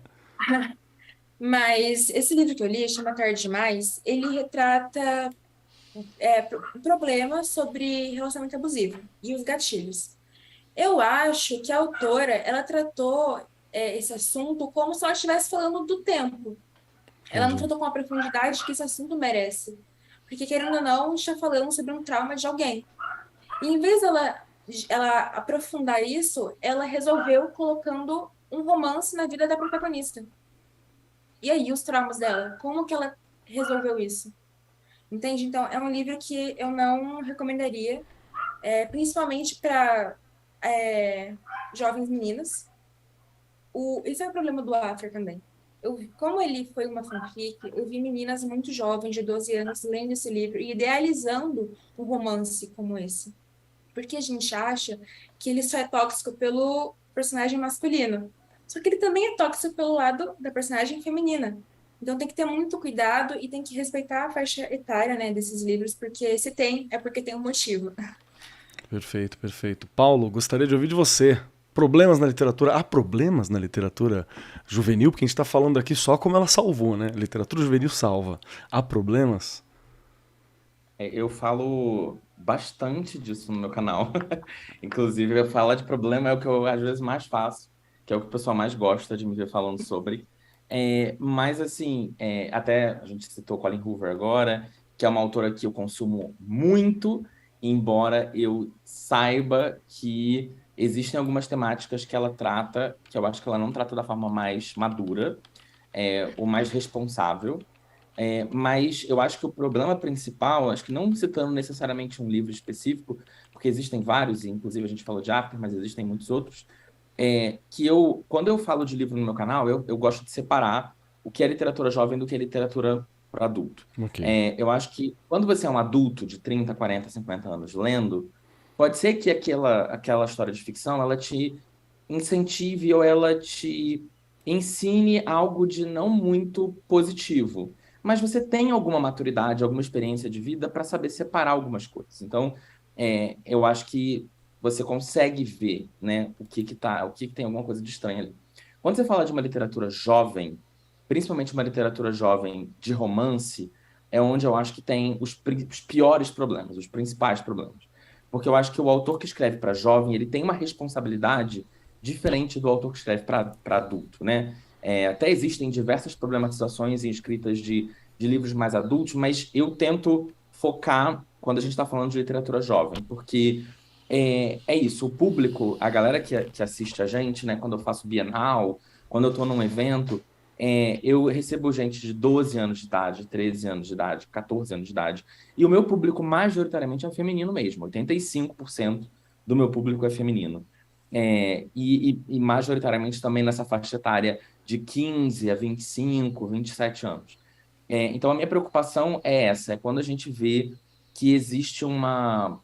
Mas esse livro que eu li, chama Tarde Demais, ele retrata problemas sobre relacionamento abusivo e os gatilhos. Eu acho que a autora, ela tratou esse assunto como se ela estivesse falando do tempo. Ela não tratou com a profundidade que esse assunto merece. Porque, querendo ou não, está falando sobre um trauma de alguém. E em vez ela aprofundar isso, ela resolveu colocando um romance na vida da protagonista. E aí, os traumas dela? Como que ela resolveu isso? Entende? Então, é um livro que eu não recomendaria, principalmente para jovens meninas. Esse é o problema do After também. Como ele foi uma fanfic, eu vi meninas muito jovens, de 12 anos, lendo esse livro e idealizando um romance como esse. Porque a gente acha que ele só é tóxico pelo personagem masculino. Só que ele também é tóxico pelo lado da personagem feminina. Então tem que ter muito cuidado e tem que respeitar a faixa etária, né, desses livros, porque se tem, é porque tem um motivo. Perfeito, perfeito. Paulo, gostaria de ouvir de você. Problemas na literatura? Há problemas na literatura juvenil? Porque a gente está falando aqui só como ela salvou, né? Literatura juvenil salva. Há problemas? Eu falo bastante disso no meu canal. Inclusive, eu falar de problema é o que eu às vezes mais faço, que é o que o pessoal mais gosta de me ver falando sobre. Mas, assim, até a gente citou Colleen Hoover agora, que é uma autora que eu consumo muito, embora eu saiba que existem algumas temáticas que ela trata, que eu acho que ela não trata da forma mais madura, ou mais responsável. Mas eu acho que o problema principal, acho que não citando necessariamente um livro específico, porque existem vários, e inclusive a gente falou de After, mas existem muitos outros, quando eu falo de livro no meu canal, eu gosto de separar o que é literatura jovem do que é literatura para adulto. Ok. Eu acho que quando você é um adulto de 30, 40, 50 anos lendo, pode ser que aquela história de ficção, ela te incentive ou ela te ensine algo de não muito positivo. Mas você tem alguma maturidade, alguma experiência de vida para saber separar algumas coisas. Então, eu acho que você consegue ver, né, o que tem alguma coisa de estranho ali. Quando você fala de uma literatura jovem, principalmente uma literatura jovem de romance, é onde eu acho que tem os piores problemas, os principais problemas. Porque eu acho que o autor que escreve para jovem, ele tem uma responsabilidade diferente do autor que escreve para adulto, né? Até existem diversas problematizações em escritas de livros mais adultos, mas eu tento focar quando a gente está falando de literatura jovem, porque é isso, o público, a galera que assiste a gente, né, quando eu faço Bienal, quando eu estou num evento, Eu recebo gente de 12 anos de idade, 13 anos de idade, 14 anos de idade, e o meu público majoritariamente é feminino mesmo, 85% do meu público é feminino. E majoritariamente também nessa faixa etária de 15 a 25, 27 anos. Então, a minha preocupação é essa, é quando a gente vê que existe uma...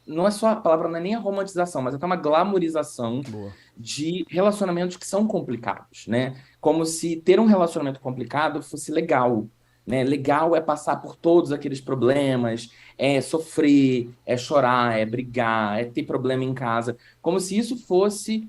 não é só a palavra, não é nem a romantização, mas até uma glamorização Boa. de relacionamentos que são complicados, né? Como se ter um relacionamento complicado fosse legal, né? Legal é passar por todos aqueles problemas, é sofrer, é chorar, é brigar, é ter problema em casa, como se isso fosse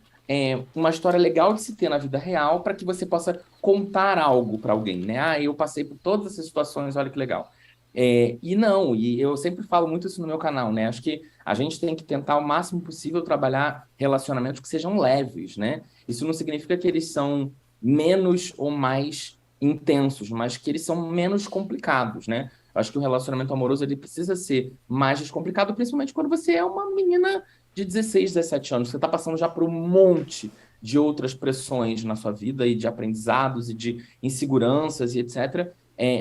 uma história legal de se ter na vida real para que você possa contar algo para alguém, né? Ah, eu passei por todas essas situações, olha que legal. E não, e eu sempre falo muito isso no meu canal, né? Acho que a gente tem que tentar o máximo possível trabalhar relacionamentos que sejam leves, né? Isso não significa que eles são menos ou mais intensos, mas que eles são menos complicados, né? Eu acho que o relacionamento amoroso ele precisa ser mais descomplicado, principalmente quando você é uma menina de 16, 17 anos. Você está passando já por um monte de outras pressões na sua vida e de aprendizados e de inseguranças e etc.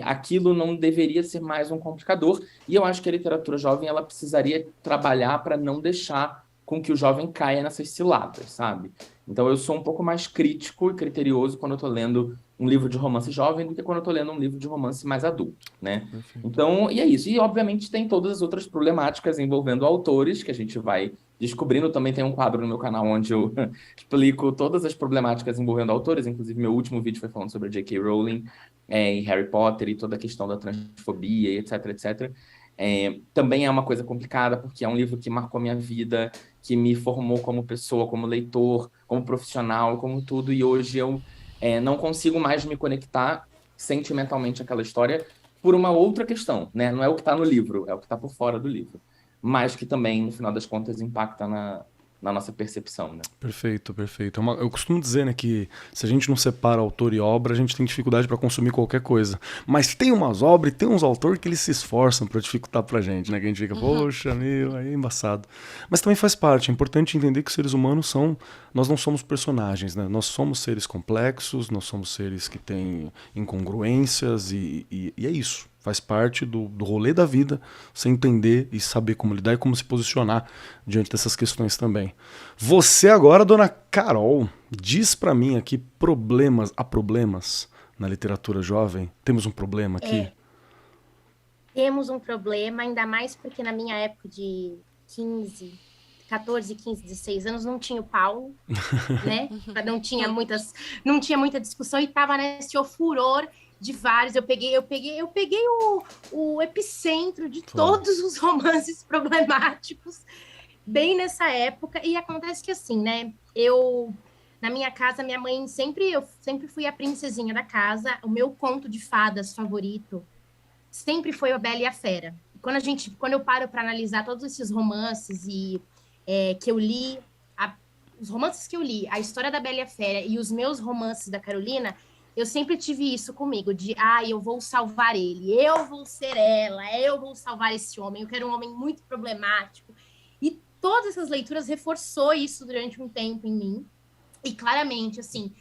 Aquilo não deveria ser mais um complicador. E eu acho que a literatura jovem ela precisaria trabalhar para não deixar com que o jovem caia nessas ciladas, sabe? Então eu sou um pouco mais crítico e criterioso quando eu estou lendo um livro de romance jovem do que quando eu estou lendo um livro de romance mais adulto, né? Perfeito. Então, e é isso. E obviamente tem todas as outras problemáticas envolvendo autores que a gente vai descobrindo. Também tem um quadro no meu canal onde eu explico todas as problemáticas envolvendo autores. Inclusive, meu último vídeo foi falando sobre a J.K. Rowling em Harry Potter e toda a questão da transfobia, etc, etc. Também é uma coisa complicada, porque é um livro que marcou minha vida, que me formou como pessoa, como leitor, como profissional, como tudo, e hoje eu não consigo mais me conectar sentimentalmente àquela história por uma outra questão, né? Não é o que está no livro, é o que está por fora do livro. Mas que também, no final das contas, impacta na nossa percepção, né? Perfeito, perfeito. Eu costumo dizer, né, que se a gente não separa autor e obra, a gente tem dificuldade para consumir qualquer coisa. Mas tem umas obras e tem uns autores que eles se esforçam para dificultar pra gente, né? Que a gente fica, poxa, meu, aí é embaçado. Mas também faz parte, é importante entender que os seres humanos nós não somos personagens, né? Nós somos seres complexos, nós somos seres que têm incongruências e é isso. Faz parte do rolê da vida, você entender e saber como lidar e como se posicionar diante dessas questões também. Você agora, dona Carol, diz pra mim aqui problemas na literatura jovem. Temos um problema aqui? Temos um problema, ainda mais porque na minha época de 14, 15, 16 anos não tinha o Paulo, né? Não tinha muita discussão e tava nesse furor de vários. Eu peguei o epicentro de todos os romances problemáticos bem nessa época. E acontece que assim, né? Na minha casa, minha mãe eu sempre fui a princesinha da casa. O meu conto de fadas favorito sempre foi A Bela e a Fera. Quando eu paro para analisar todos esses romances que eu li, os romances que eu li, a história da Bela e a Fera e os meus romances da Carolina, eu sempre tive isso comigo, de, eu vou salvar ele, eu vou ser ela, eu vou salvar esse homem, eu quero um homem muito problemático. E todas essas leituras reforçou isso durante um tempo em mim. E claramente, assim,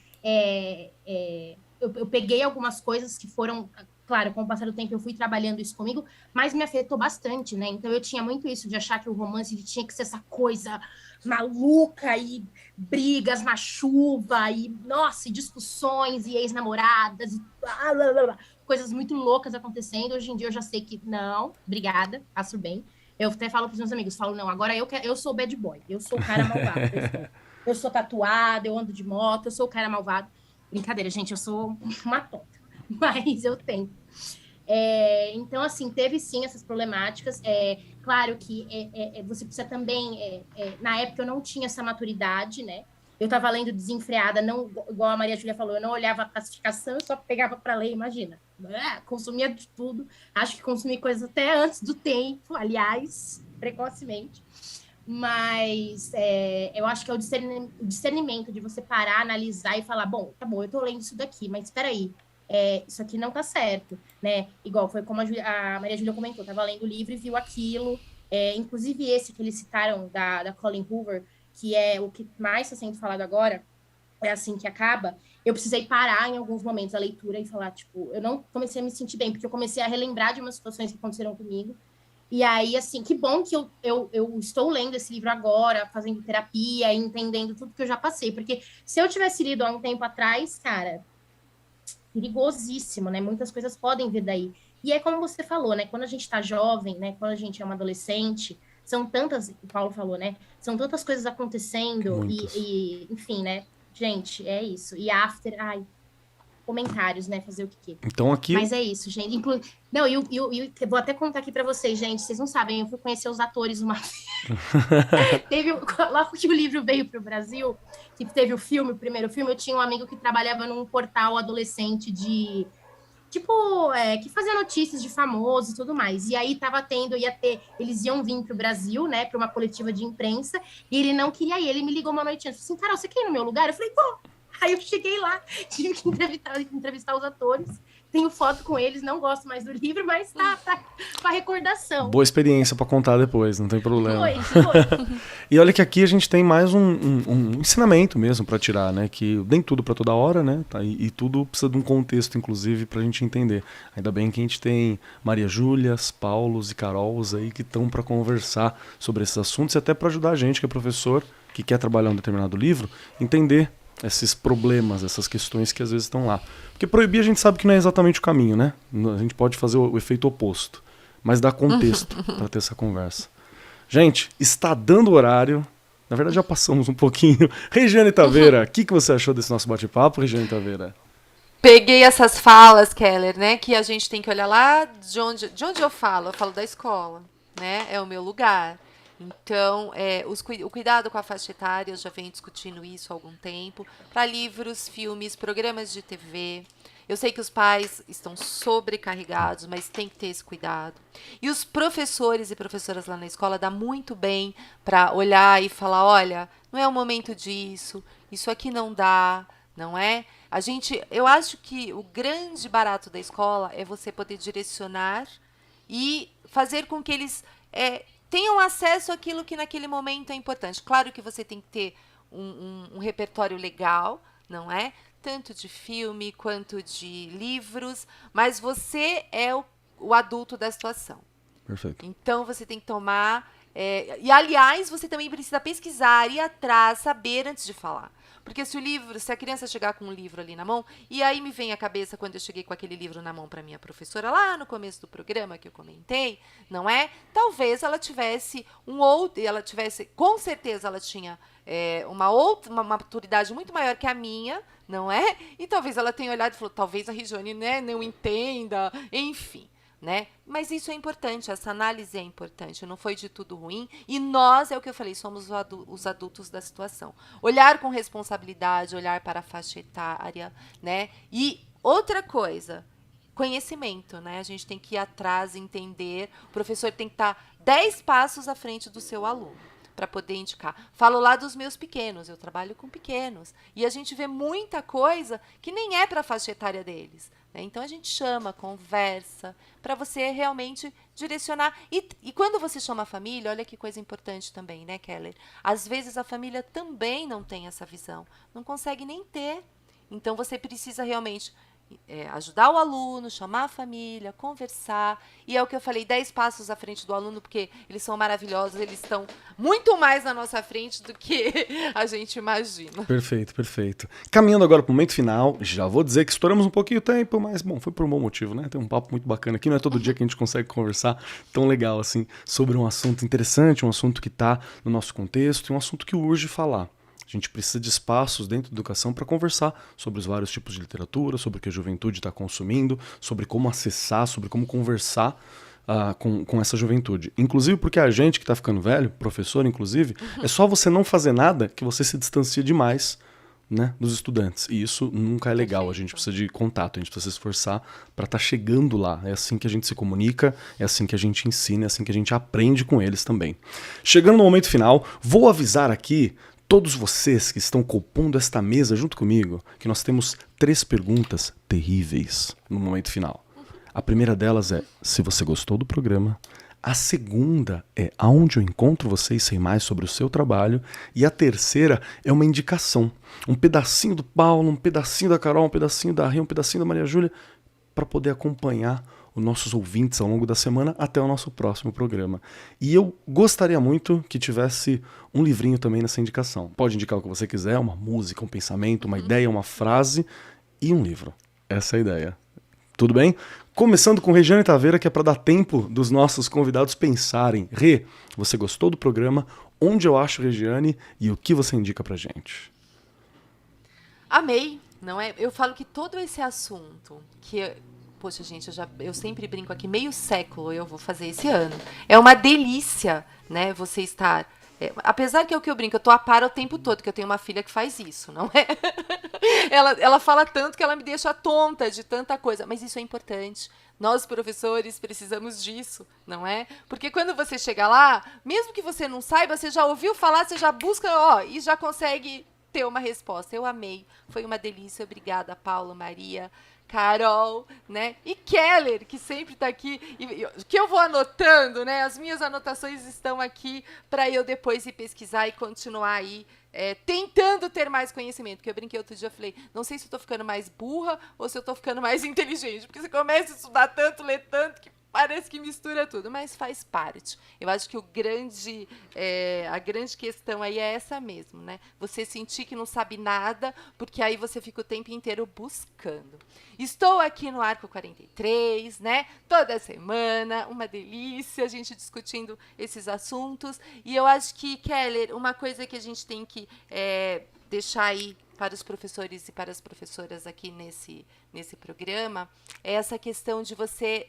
eu peguei algumas coisas que foram... Claro, com o passar do tempo eu fui trabalhando isso comigo, mas me afetou bastante, né? Então eu tinha muito isso de achar que o romance tinha que ser essa coisa maluca e brigas na chuva e, nossa, e discussões e ex-namoradas e coisas muito loucas acontecendo. Hoje em dia eu já sei que não, obrigada, faço bem. Eu até falo para os meus amigos, não, agora eu sou bad boy, eu sou o cara malvado. Eu sou tatuada, eu ando de moto, eu sou o cara malvado. Brincadeira, gente, eu sou uma tonta, mas eu tento. Então, assim, teve sim essas problemáticas. Claro que você precisa também... na época eu não tinha essa maturidade, né? Eu estava lendo desenfreada, não, igual a Maria Júlia falou, eu não olhava a classificação, eu só pegava para ler, imagina. Consumia de tudo. Acho que consumi coisas até antes do tempo, aliás, precocemente. Mas eu acho que é o discernimento de você parar, analisar e falar, bom, tá bom, eu tô lendo isso daqui, mas espera aí. Isso aqui não tá certo, né? Igual foi como a Maria Júlia comentou, tava lendo o livro e viu aquilo, inclusive esse que eles citaram da Colleen Hoover, que é o que mais está sendo falado agora, é Assim que Acaba. eu precisei parar em alguns momentos a leitura e falar, tipo, eu não comecei a me sentir bem, porque eu comecei a relembrar de umas situações que aconteceram comigo. E aí, assim, que bom que eu estou lendo esse livro agora, fazendo terapia, entendendo tudo que eu já passei. Porque se eu tivesse lido há um tempo atrás, cara, perigosíssimo, né? Muitas coisas podem vir daí. E é como você falou, né? Quando a gente tá jovem, né? Quando a gente é uma adolescente, são tantas, o Paulo falou, né? São tantas coisas acontecendo enfim, né? Gente, é isso. E after, ai, comentários, né? Fazer o que. Então aqui... Mas é isso, gente. Não, eu vou até contar aqui pra vocês, gente. Vocês não sabem, eu fui conhecer os atores uma vez. Logo que o livro veio pro Brasil, que teve o primeiro filme, eu tinha um amigo que trabalhava num portal adolescente de... Tipo, que fazia notícias de famosos e tudo mais. E aí eles iam vir pro Brasil, né, pra uma coletiva de imprensa, e ele não queria ir. Ele me ligou uma noite antes, falou assim, Carol, você quer ir no meu lugar? Eu falei, pô. Aí eu cheguei lá, tive que entrevistar os atores. Tenho foto com eles, não gosto mais do livro, mas tá pra recordação. Boa experiência pra contar depois, não tem problema. Foi. E olha que aqui a gente tem mais um ensinamento mesmo pra tirar, né? Que nem tudo pra toda hora, né? Tá? E tudo precisa de um contexto, inclusive, pra gente entender. Ainda bem que a gente tem Maria Júlias, Paulos e Carols aí que estão pra conversar sobre esses assuntos e até pra ajudar a gente, que é professor, que quer trabalhar um determinado livro, entender esses problemas, essas questões que às vezes estão lá. Porque proibir a gente sabe que não é exatamente o caminho, né? A gente pode fazer o efeito oposto, mas dá contexto para ter essa conversa. Gente, está dando horário. Na verdade já passamos um pouquinho. Regiane Taveira, o que você achou desse nosso bate-papo, Regiane Taveira? Peguei essas falas, Keller, né? Que a gente tem que olhar lá de onde eu falo da escola, né? É o meu lugar. Então, o cuidado com a faixa etária, eu já venho discutindo isso há algum tempo, para livros, filmes, programas de TV. Eu sei que os pais estão sobrecarregados, mas tem que ter esse cuidado. E os professores e professoras lá na escola dá muito bem para olhar e falar, olha, não é o momento disso, isso aqui não dá, não é? Eu acho que o grande barato da escola é você poder direcionar e fazer com que eles... tenham acesso àquilo que naquele momento é importante. Claro que você tem que ter um repertório legal, não é? Tanto de filme quanto de livros, mas você é o adulto da situação. Perfeito. Então você tem que tomar... e, aliás, você também precisa pesquisar, ir atrás, saber antes de falar. Porque se a criança chegar com um livro ali na mão, e aí me vem à cabeça quando eu cheguei com aquele livro na mão para minha professora, lá no começo do programa que eu comentei, não é? Talvez ela tivesse com certeza ela tinha uma maturidade muito maior que a minha, não é? E talvez ela tenha olhado e falou, talvez a Regiane, né, não entenda, enfim. Né? Mas isso é importante, essa análise é importante, não foi de tudo ruim, e nós, é o que eu falei, somos os adultos da situação. Olhar com responsabilidade, olhar para a faixa etária, né? E outra coisa, conhecimento, né? A gente tem que ir atrás, entender, o professor tem que estar 10 passos à frente do seu aluno, para poder indicar. Falo lá dos meus pequenos, eu trabalho com pequenos, e a gente vê muita coisa que nem é para a faixa etária deles. Então a gente chama, conversa, para você realmente direcionar. E quando você chama a família, olha que coisa importante também, né, Keller? Às vezes a família também não tem essa visão, não consegue nem ter. Então você precisa realmente ajudar o aluno, chamar a família, conversar. E é o que eu falei, 10 passos à frente do aluno, porque eles são maravilhosos, eles estão muito mais na nossa frente do que a gente imagina. Perfeito, perfeito. Caminhando agora para o momento final, já vou dizer que estouramos um pouquinho o tempo, mas bom, foi por um bom motivo, né? Tem um papo muito bacana aqui, não é todo dia que a gente consegue conversar tão legal assim sobre um assunto interessante, um assunto que está no nosso contexto e um assunto que urge falar. A gente precisa de espaços dentro da educação para conversar sobre os vários tipos de literatura, sobre o que a juventude está consumindo, sobre como acessar, sobre como conversar com essa juventude. Inclusive porque a gente que está ficando velho, professor inclusive, é só você não fazer nada que você se distancia demais, né, dos estudantes. E isso nunca é legal. A gente precisa de contato, a gente precisa se esforçar para estar chegando lá. É assim que a gente se comunica, é assim que a gente ensina, é assim que a gente aprende com eles também. Chegando no momento final, vou avisar aqui todos vocês que estão compondo esta mesa junto comigo, que nós temos 3 perguntas terríveis no momento final. A primeira delas é, se você gostou do programa. A segunda é Aonde eu encontro você e sei mais sobre o seu trabalho. E a terceira é uma indicação. Um pedacinho do Paulo, um pedacinho da Carol, um pedacinho da Rê, um pedacinho da Maria Júlia, para poder acompanhar os nossos ouvintes ao longo da semana até o nosso próximo programa. E eu gostaria muito que tivesse um livrinho também nessa indicação. Pode indicar o que você quiser, uma música, um pensamento, uma ideia, uma frase e um livro. Essa é a ideia. Tudo bem? Começando com Regiane Taveira, que é para dar tempo dos nossos convidados pensarem. Rê, você gostou do programa? Onde eu acho Regiane e o que você indica pra gente? Amei, não é? Eu falo que todo esse assunto poxa, gente, eu sempre brinco aqui, meio século eu vou fazer esse ano. É uma delícia, né, você estar... apesar que é o que eu brinco, eu tô a par o tempo todo, que eu tenho uma filha que faz isso, não é? Ela fala tanto que ela me deixa tonta de tanta coisa, mas isso é importante. Nós, professores, precisamos disso, não é? Porque quando você chega lá, mesmo que você não saiba, você já ouviu falar, você já busca, e já consegue ter uma resposta. Eu amei, foi uma delícia. Obrigada, Paulo, Maria, Carol, né? E Keller, que sempre está aqui, que eu vou anotando, né? As minhas anotações estão aqui para eu depois ir pesquisar e continuar aí tentando ter mais conhecimento. Porque eu brinquei outro dia, eu falei, não sei se eu estou ficando mais burra ou se eu estou ficando mais inteligente, porque você começa a estudar tanto, ler tanto, que parece que mistura tudo, mas faz parte. Eu acho que a grande questão aí é essa mesmo, né? Você sentir que não sabe nada, porque aí você fica o tempo inteiro buscando. Estou aqui no Arco 43, né? Toda semana, uma delícia, a gente discutindo esses assuntos. E eu acho que, Keller, uma coisa que a gente tem que deixar aí para os professores e para as professoras aqui nesse programa, é essa questão de você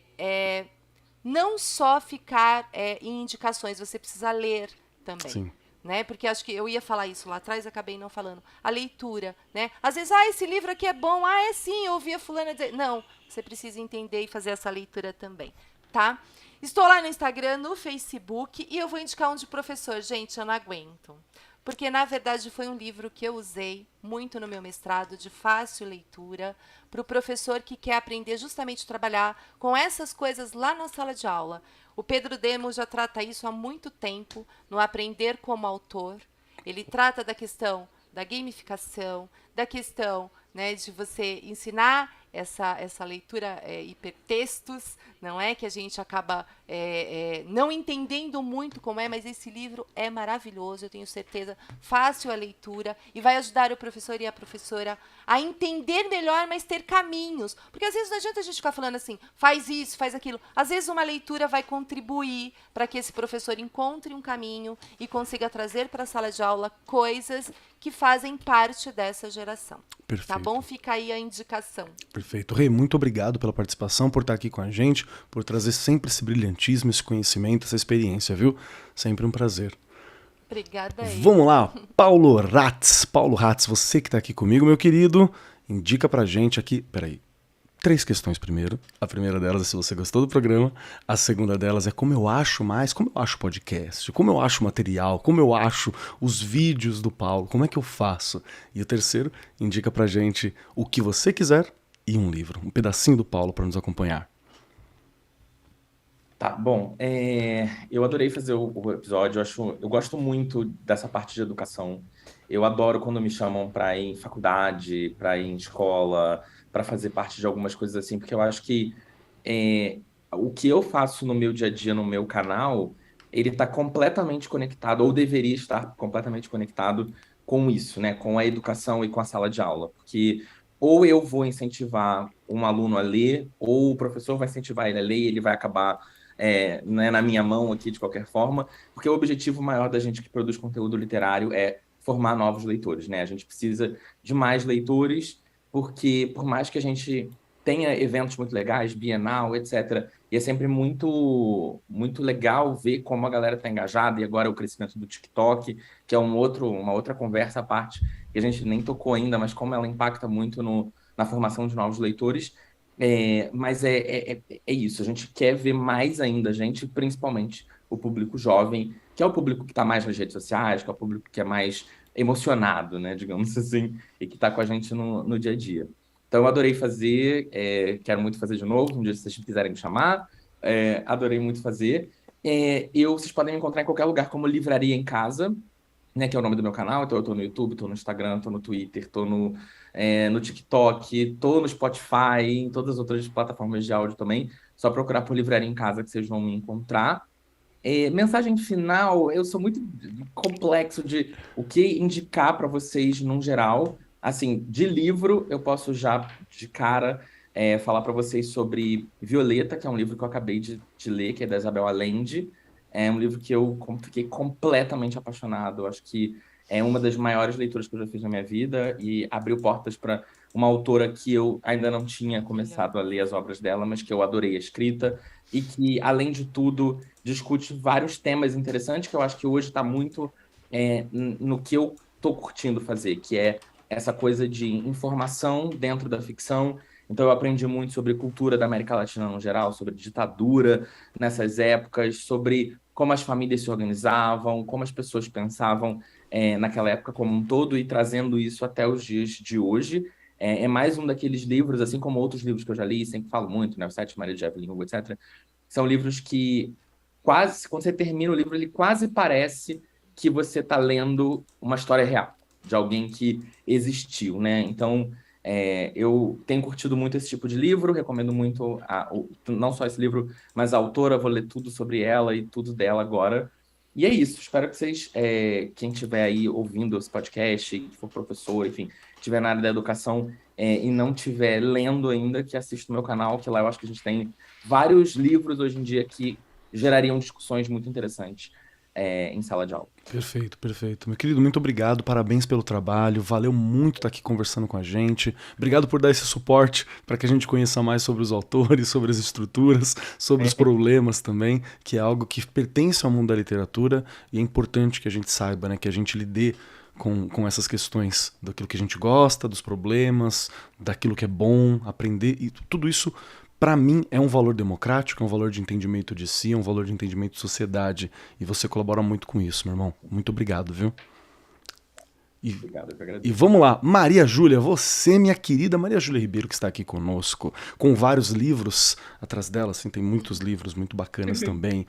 não só ficar em indicações, você precisa ler também. Sim. Né? Porque acho que eu ia falar isso lá atrás, acabei não falando. A leitura, né? Às vezes, esse livro aqui é bom, é sim, eu ouvi a fulana dizer. Não, você precisa entender e fazer essa leitura também, tá? Estou lá no Instagram, no Facebook, e eu vou indicar um de professor. Gente, eu não aguento. Porque, na verdade, foi um livro que eu usei muito no meu mestrado, de fácil leitura, para o professor que quer aprender justamente a trabalhar com essas coisas lá na sala de aula. O Pedro Demo já trata isso há muito tempo, no Aprender como Autor. Ele trata da questão da gamificação, da questão, né, de você ensinar essa leitura hipertextos, não é? Que a gente acaba não entendendo muito como mas esse livro é maravilhoso, eu tenho certeza, fácil a leitura e vai ajudar o professor e a professora a entender melhor, mas ter caminhos. Porque às vezes não adianta a gente ficar falando assim, faz isso, faz aquilo. Às vezes uma leitura vai contribuir para que esse professor encontre um caminho e consiga trazer para a sala de aula coisas que fazem parte dessa geração. Perfeito. Tá bom? Fica aí a indicação. Perfeito. Rê, muito obrigado pela participação, por estar aqui com a gente, por trazer sempre esse brilhantismo, esse conhecimento, essa experiência, viu? Sempre um prazer. Obrigada aí. Vamos lá, Paulo Ratz. Paulo Ratz, você que está aqui comigo, meu querido, indica pra gente aqui... Peraí. 3 questões primeiro. A primeira delas é se você gostou do programa. A segunda delas é como eu acho podcast, como eu acho material, como eu acho os vídeos do Paulo, como é que eu faço. E o terceiro, indica pra gente o que você quiser e um livro, um pedacinho do Paulo para nos acompanhar. Tá, bom, eu adorei fazer o episódio, eu gosto muito dessa parte de educação. Eu adoro quando me chamam para ir em faculdade, para ir em escola, para fazer parte de algumas coisas assim, porque eu acho que o que eu faço no meu dia a dia, no meu canal, ele está completamente conectado, ou deveria estar completamente conectado com isso, né? Com a educação e com a sala de aula. Porque ou eu vou incentivar um aluno a ler, ou o professor vai incentivar ele a ler e ele vai acabar né, na minha mão aqui de qualquer forma, porque o objetivo maior da gente que produz conteúdo literário é formar novos leitores, né? A gente precisa de mais leitores, porque por mais que a gente tenha eventos muito legais, Bienal, etc., e é sempre muito, muito legal ver como a galera está engajada, e agora o crescimento do TikTok, que é uma outra conversa à parte, que a gente nem tocou ainda, mas como ela impacta muito na formação de novos leitores. Mas é isso, a gente quer ver mais ainda, principalmente o público jovem, que é o público que está mais nas redes sociais, que é o público que é mais emocionado, né, digamos assim, e que está com a gente no dia a dia. Então eu adorei fazer, quero muito fazer de novo, um dia se vocês quiserem me chamar, adorei muito fazer. Vocês podem me encontrar em qualquer lugar como Livraria em Casa, né, que é o nome do meu canal. Então eu tô no YouTube, tô no Instagram, tô no Twitter, tô no TikTok, tô no Spotify, em todas as outras plataformas de áudio também. Só procurar por Livraria em Casa que vocês vão me encontrar. Mensagem final, eu sou muito complexo de o que indicar para vocês num geral. Assim, de livro, eu posso já de cara falar para vocês sobre Violeta, que é um livro que eu acabei de ler, que é da Isabel Allende. É um livro que eu fiquei completamente apaixonado. Eu acho que é uma das maiores leituras que eu já fiz na minha vida e abriu portas para uma autora que eu ainda não tinha começado a ler as obras dela, mas que eu adorei a escrita e que, além de tudo, discute vários temas interessantes que eu acho que hoje está muito no que eu estou curtindo fazer, que é essa coisa de informação dentro da ficção. Então, eu aprendi muito sobre cultura da América Latina no geral, sobre ditadura nessas épocas, sobre como as famílias se organizavam, como as pessoas pensavam naquela época como um todo e trazendo isso até os dias de hoje. É mais um daqueles livros, assim como outros livros que eu já li, sempre falo muito, né? O Sete Maria de Evelyn Hugo, etc. São livros que quase, quando você termina o livro, ele quase parece que você está lendo uma história real, de alguém que existiu, né? Então, eu tenho curtido muito esse tipo de livro, recomendo muito, não só esse livro, mas a autora, vou ler tudo sobre ela e tudo dela agora. E é isso, espero que vocês, quem estiver aí ouvindo esse podcast, que for professor, enfim, estiver na área da educação e não estiver lendo ainda, que assista o meu canal, que lá eu acho que a gente tem vários livros hoje em dia que gerariam discussões muito interessantes em sala de aula. Perfeito, perfeito. Meu querido, muito obrigado, parabéns pelo trabalho, valeu muito estar aqui conversando com a gente, obrigado por dar esse suporte para que a gente conheça mais sobre os autores, sobre as estruturas, sobre os problemas também, que é algo que pertence ao mundo da literatura e é importante que a gente saiba, né, que a gente lide com essas questões daquilo que a gente gosta, dos problemas, daquilo que é bom, aprender, e tudo isso para mim é um valor democrático, é um valor de entendimento de si, é um valor de entendimento de sociedade. E você colabora muito com isso, meu irmão. Muito obrigado, viu? Obrigado, eu que agradeço. E vamos lá, Maria Júlia, você, minha querida Maria Júlia Ribeiro, que está aqui conosco, com vários livros atrás dela, assim, tem muitos livros muito bacanas também.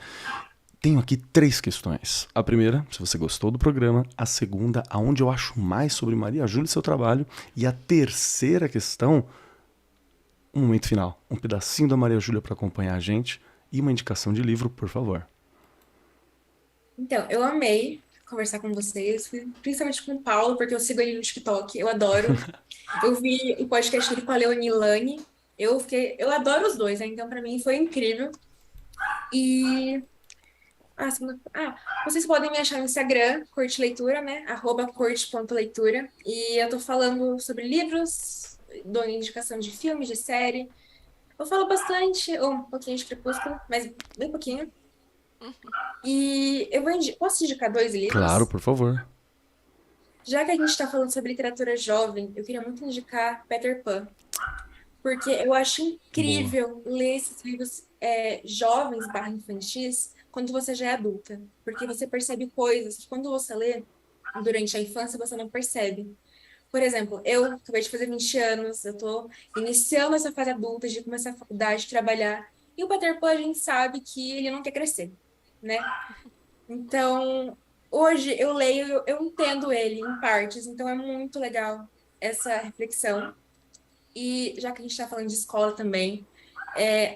Tenho aqui 3 questões. A primeira, se você gostou do programa. A segunda, aonde eu acho mais sobre Maria Júlia e seu trabalho. E a terceira questão, um momento final, um pedacinho da Maria Júlia para acompanhar a gente e uma indicação de livro, por favor. Então, eu amei conversar com vocês, principalmente com o Paulo, porque eu sigo ele no TikTok, eu adoro. Eu vi o podcast dele com a Leonie Lani, eu adoro os dois, né? Então para mim foi incrível. E vocês podem me achar no Instagram, Corte Leitura, né? @corte.leitura. E eu tô falando sobre livros, dou indicação de filme, de série. Eu falo bastante, ou um pouquinho de Crepúsculo, mas bem pouquinho. E eu posso indicar 2 livros? Claro, por favor. Já que a gente está falando sobre literatura jovem, eu queria muito indicar Peter Pan. Porque eu acho incrível ler esses livros jovens / infantis quando você já é adulta. Porque você percebe coisas que quando você lê durante a infância você não percebe. Por exemplo, eu acabei de fazer 20 anos, eu tô iniciando essa fase adulta, de começar a faculdade, trabalhar. E o Peter Pan, a gente sabe que ele não quer crescer, né? Então, hoje eu leio, eu entendo ele em partes, então é muito legal essa reflexão. E já que a gente está falando de escola também,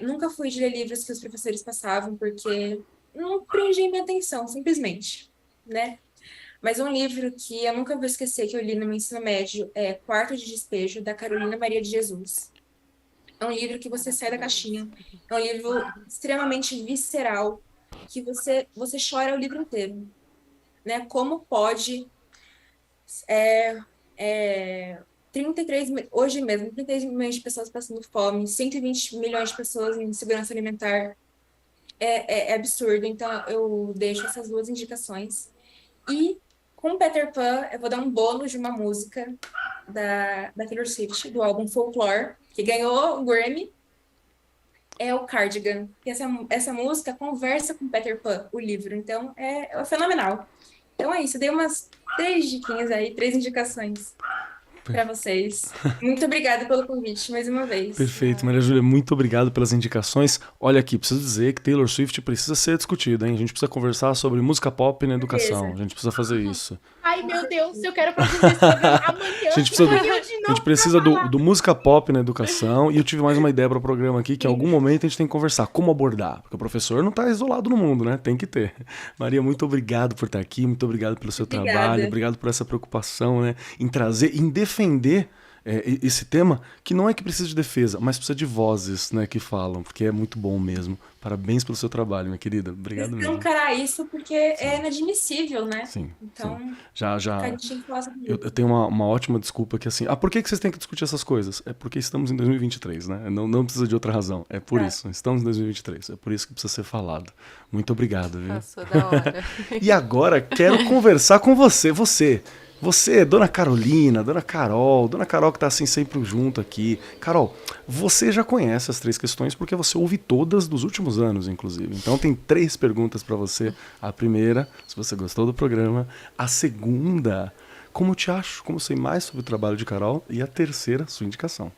nunca fui de ler livros que os professores passavam, porque não prendia minha atenção, simplesmente, né? Mas um livro que eu nunca vou esquecer, que eu li no meu ensino médio, é Quarto de Despejo, da Carolina Maria de Jesus. É um livro que você sai da caixinha, é um livro extremamente visceral, que você chora o livro inteiro, né? Como pode 33, hoje mesmo, 33 milhões de pessoas passando fome, 120 milhões de pessoas em segurança alimentar, é absurdo. Então eu deixo essas 2 indicações. E com Peter Pan, eu vou dar um bônus de uma música da Taylor Swift, do álbum Folklore, que ganhou o Grammy, é o Cardigan. E essa música conversa com Peter Pan, o livro, então é fenomenal. Então é isso, eu dei umas 3 diquinhas aí, 3 indicações. para vocês. Muito obrigada pelo convite mais uma vez. Perfeito, Maria Júlia, muito obrigado pelas indicações. Olha aqui, preciso dizer que Taylor Swift precisa ser discutida, hein? A gente precisa conversar sobre música pop na educação. Beleza. A gente precisa fazer isso. Ai, meu Deus, eu quero produzir esse programa amanhã. A gente precisa, Amanhã de a novo gente precisa pra falar. do música pop na educação. E eu tive mais uma ideia para o programa aqui, que em algum momento a gente tem que conversar como abordar. Porque o professor não está isolado no mundo, né? Tem que ter. Maria, muito obrigado por estar aqui, muito obrigado pelo seu Obrigada. trabalho, obrigado por essa preocupação, né? Em trazer, em defender esse tema, que não é que precisa de defesa, mas precisa de vozes, né, que falam, porque é muito bom mesmo. Parabéns pelo seu trabalho, minha querida. Obrigado Não mesmo. encarar isso porque é inadmissível, né? Sim, Então, sim. Já. a gente tem que falar sobre Eu isso. tenho uma ótima desculpa que assim, por que vocês têm que discutir essas coisas? É porque estamos em 2023, né? Não precisa de outra razão. É por isso. Estamos em 2023. É por isso que precisa ser falado. Muito obrigado, viu? Passou da hora. E agora quero conversar com você. Você, Dona Carolina, Dona Carol que tá assim sempre junto aqui. Carol, você já conhece as 3 questões porque você ouve todas dos últimos anos, inclusive. Então tem 3 perguntas para você. A primeira, se você gostou do programa. A segunda, como eu te acho, como sei mais sobre o trabalho de Carol. E a terceira, sua indicação.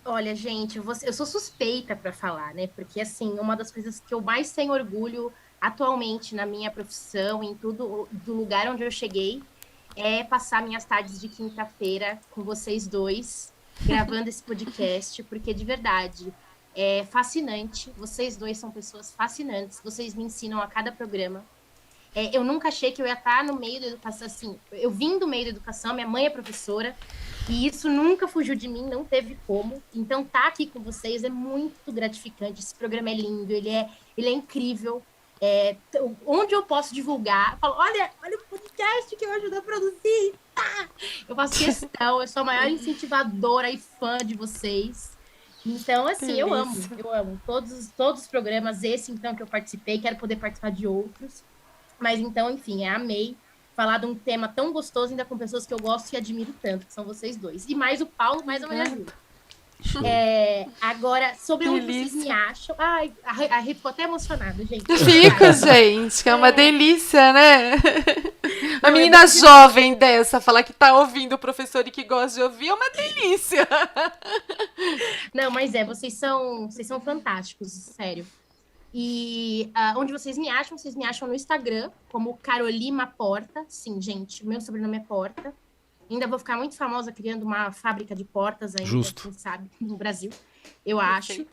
Olha, gente, eu sou suspeita para falar, né? Porque, assim, uma das coisas que eu mais tenho orgulho atualmente na minha profissão, em tudo, do lugar onde eu cheguei, é passar minhas tardes de quinta-feira com vocês dois, gravando esse podcast, porque, de verdade, é fascinante. Vocês dois são pessoas fascinantes, vocês me ensinam a cada programa. Eu nunca achei que eu ia estar no meio da educação, assim, eu vim do meio da educação, minha mãe é professora, e isso nunca fugiu de mim, não teve como. Então, estar aqui com vocês é muito gratificante. Esse programa é lindo, ele é incrível. Onde eu posso divulgar, eu falo, olha o podcast que eu ajudo a produzir. Tá? Eu faço questão, eu sou a maior incentivadora e fã de vocês. Então, assim, eu amo todos os programas, esse então que eu participei, quero poder participar de outros. Mas então, enfim, amei falar de um tema tão gostoso, ainda com pessoas que eu gosto e admiro tanto, que são vocês dois. E mais o Paulo, mais a Maria Júlia. Agora, sobre onde vocês me acham... Ai, a Rê ficou até emocionada, gente. Fico, gente, que é uma delícia, né? A Não, menina jovem dessa, falar que tá ouvindo o professor e que gosta de ouvir, é uma delícia. Não, mas vocês são fantásticos, sério. E onde vocês me acham no Instagram, como Carolima Porta. Sim, gente, meu sobrenome é Porta. Ainda vou ficar muito famosa criando uma fábrica de portas ainda, Justo. quem sabe, no Brasil, eu acho.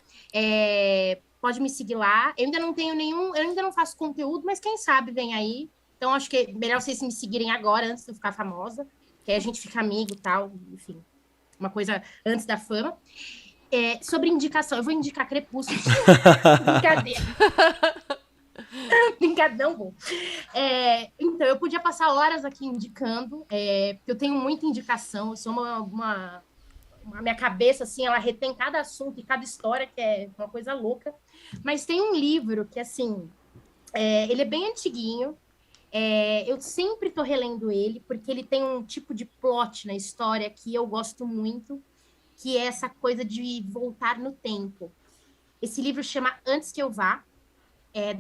Pode me seguir lá. Eu ainda não tenho eu ainda não faço conteúdo, mas quem sabe vem aí. Então, acho que é melhor vocês me seguirem agora, antes de eu ficar famosa, que aí a gente fica amigo e tal, enfim, uma coisa antes da fama. Sobre indicação, eu vou indicar Crepúsculo. Brincadeira. Brincadão, bom. Então, eu podia passar horas aqui indicando, porque eu tenho muita indicação, eu sou a minha cabeça, assim, ela retém cada assunto e cada história, que é uma coisa louca. Mas tem um livro que, assim, ele é bem antiguinho, eu sempre tô relendo ele, porque ele tem um tipo de plot na história que eu gosto muito, que é essa coisa de voltar no tempo. Esse livro chama Antes que eu vá,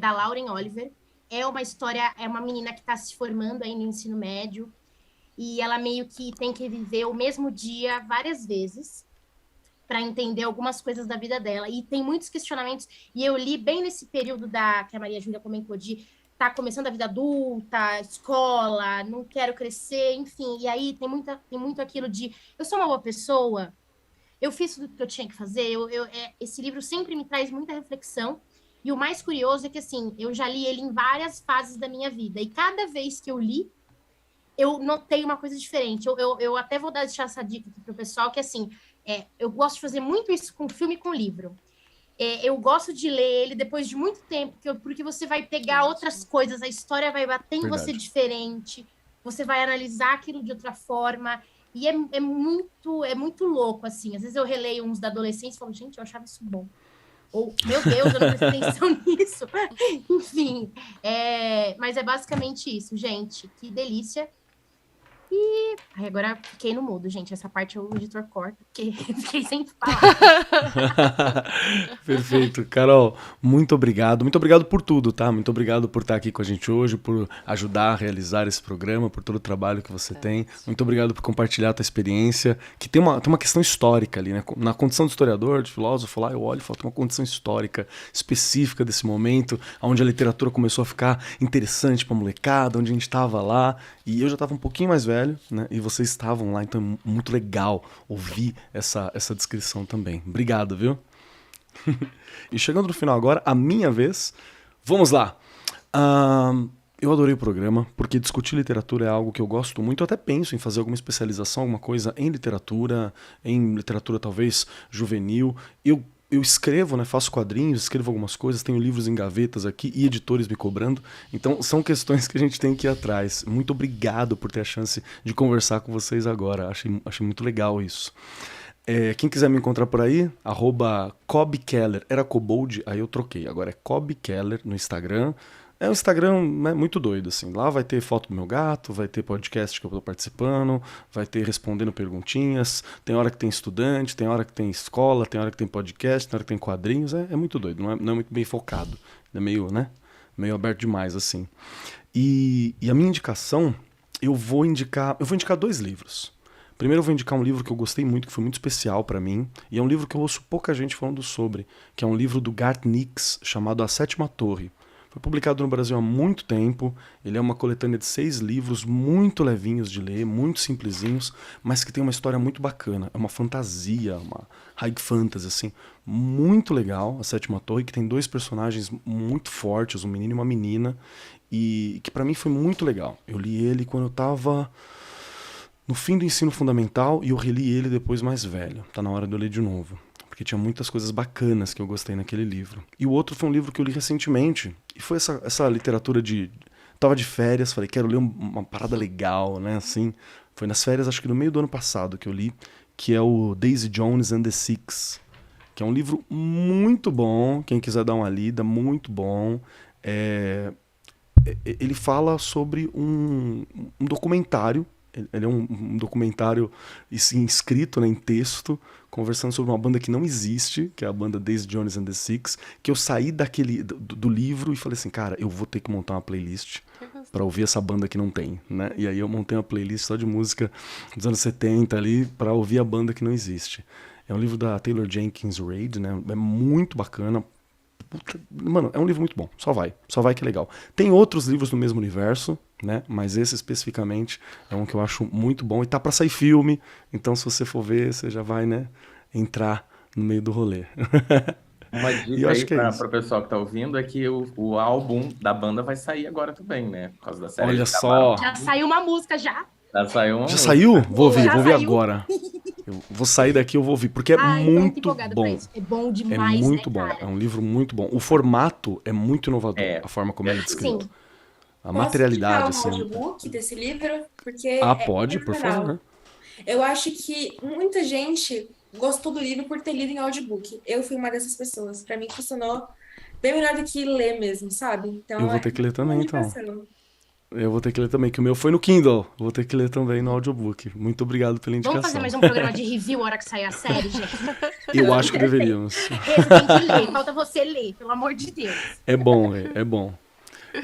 da Lauren Oliver. É uma história, é uma menina que está se formando aí no ensino médio, e ela meio que tem que viver o mesmo dia várias vezes para entender algumas coisas da vida dela. E tem muitos questionamentos, e eu li bem nesse período que a Maria Júlia comentou, de tá começando a vida adulta, escola, não quero crescer, enfim. E aí tem muito aquilo de, eu sou uma boa pessoa, eu fiz tudo o que eu tinha que fazer. Esse livro sempre me traz muita reflexão. E o mais curioso é que, assim, eu já li ele em várias fases da minha vida. E cada vez que eu li, eu notei uma coisa diferente. Eu até vou deixar essa dica aqui pro pessoal, que, assim, eu gosto de fazer muito isso com filme e com livro. Eu gosto de ler ele depois de muito tempo, porque você vai pegar outras coisas, a história vai bater em você diferente, você vai analisar aquilo de outra forma. E é muito louco, assim. Às vezes eu releio uns da adolescência e falo, gente, eu achava isso bom. Ou, meu Deus, eu não prestei atenção nisso. Enfim, mas é basicamente isso, gente. Que delícia. E aí agora fiquei no mudo, gente. Essa parte o editor corta, porque fiquei sem fala. Perfeito. Carol, muito obrigado. Muito obrigado por tudo, tá? Muito obrigado por estar aqui com a gente hoje, por ajudar a realizar esse programa, por todo o trabalho que você tem. Muito obrigado por compartilhar a tua experiência, que tem uma questão histórica ali, né? Na condição de historiador, de filósofo, lá eu olho e falo, tem uma condição histórica específica desse momento, onde a literatura começou a ficar interessante pra molecada, onde a gente estava lá, e eu já estava um pouquinho mais velho, né? E vocês estavam lá, então é muito legal ouvir essa descrição também. Obrigado, viu? E chegando no final agora, a minha vez. Vamos lá. Eu adorei o programa, porque discutir literatura é algo que eu gosto muito. Eu até penso em fazer alguma especialização, alguma coisa em literatura talvez juvenil. Eu escrevo, né, faço quadrinhos, escrevo algumas coisas, tenho livros em gavetas aqui e editores me cobrando. Então são questões que a gente tem que ir atrás. Muito obrigado por ter a chance de conversar com vocês agora. Achei muito legal isso. Quem quiser me encontrar por aí, @CobKeller. Era Cobold, aí eu troquei. Agora é CobKeller no Instagram. É um Instagram, né, muito doido, assim. Lá vai ter foto do meu gato, vai ter podcast que eu tô participando, vai ter respondendo perguntinhas. Tem hora que tem estudante, tem hora que tem escola, tem hora que tem podcast, tem hora que tem quadrinhos. É muito doido, não é muito bem focado. É meio, né, meio aberto demais, assim. E a minha indicação, eu vou indicar 2 livros. Primeiro eu vou indicar um livro que eu gostei muito, que foi muito especial pra mim, e é um livro que eu ouço pouca gente falando sobre, que é um livro do Garth Nix, chamado A Sétima Torre. Foi publicado no Brasil há muito tempo, ele é uma coletânea de 6 livros muito levinhos de ler, muito simplesinhos, mas que tem uma história muito bacana. É uma fantasia, uma high fantasy, assim, muito legal, A Sétima Torre, que tem 2 personagens muito fortes, um menino e uma menina, e que pra mim foi muito legal. Eu li ele quando eu tava no fim do ensino fundamental e eu reli ele depois mais velho. Tá na hora de eu ler de novo. Porque tinha muitas coisas bacanas que eu gostei naquele livro. E o outro foi um livro que eu li recentemente. E foi essa literatura de... Tava de férias, falei, quero ler uma parada legal, né, assim. Foi nas férias, acho que no meio do ano passado que eu li, que é o Daisy Jones and the Six. Que é um livro muito bom, quem quiser dar uma lida, muito bom. Ele fala sobre um documentário. Ele é um documentário escrito, né, em texto, conversando sobre uma banda que não existe, que é a banda Daisy Jones and the Six, que eu saí do livro e falei assim, cara, eu vou ter que montar uma playlist pra ouvir essa banda que não tem, né? E aí eu montei uma playlist só de música dos anos 70 ali, pra ouvir a banda que não existe. É um livro da Taylor Jenkins Reid, né? É muito bacana. Puta, mano, é um livro muito bom. Só vai que é legal. Tem outros livros do mesmo universo, né? Mas esse especificamente é um que eu acho muito bom. E tá pra sair filme, então se você for ver, você já vai, né, entrar no meio do rolê. Uma E eu dica acho aí que é para isso. o pessoal que tá ouvindo é que o álbum da banda vai sair agora também, né? Por causa da série. Olha Eles só. gravaram. Já saiu uma música já. Já saiu uma Já música. saiu? Vou Já ouvir saiu. agora. Eu vou sair daqui, eu vou ouvir, porque é Ai, tô muito muito empolgada pra bom. isso. É bom É demais, muito né, bom. cara? É um livro muito bom. O formato é muito inovador, É. a forma como ele é descrito. Sim. A Posso materialidade, indicar um assim. audiobook desse livro? Porque Pode, por fenomenal. favor. Eu acho que muita gente gostou do livro por ter lido em audiobook. Eu fui uma dessas pessoas. Para mim funcionou bem melhor do que ler mesmo, sabe? Então Eu vou ter que ler também, uma então. indicação. Eu vou ter que ler também, que o meu foi no Kindle. Vou ter que ler também no audiobook. Muito obrigado pela indicação. Vamos fazer mais um programa de review a hora que sair a série, gente? Eu acho que deveríamos. Esse tem que ler. Falta você ler, pelo amor de Deus. É bom, é bom.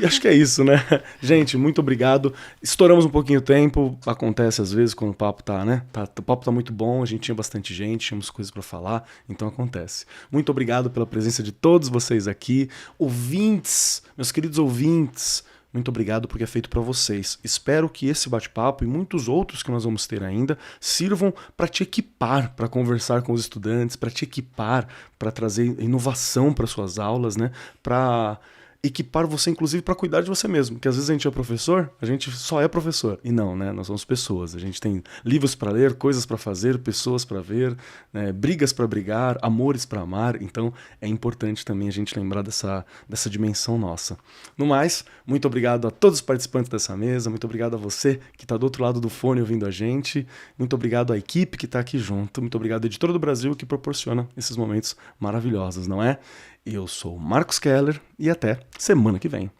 E acho que é isso, né? Gente, muito obrigado. Estouramos um pouquinho o tempo. Acontece às vezes quando o papo tá, né? O papo tá muito bom, a gente tinha bastante gente, tínhamos coisas pra falar, então acontece. Muito obrigado pela presença de todos vocês aqui. Ouvintes, meus queridos ouvintes, muito obrigado porque é feito pra vocês. Espero que esse bate-papo e muitos outros que nós vamos ter ainda sirvam para te equipar, para conversar com os estudantes, para te equipar, para trazer inovação para suas aulas, né? Para equipar você, inclusive, para cuidar de você mesmo. Porque às vezes a gente é professor, a gente só é professor. E não, né? Nós somos pessoas. A gente tem livros para ler, coisas para fazer, pessoas para ver, né? Brigas para brigar, amores para amar. Então é importante também a gente lembrar dessa dimensão nossa. No mais, muito obrigado a todos os participantes dessa mesa. Muito obrigado a você que está do outro lado do fone ouvindo a gente. Muito obrigado à equipe que está aqui junto. Muito obrigado à Editora do Brasil que proporciona esses momentos maravilhosos, não é? Eu sou o Marcos Keller e até semana que vem.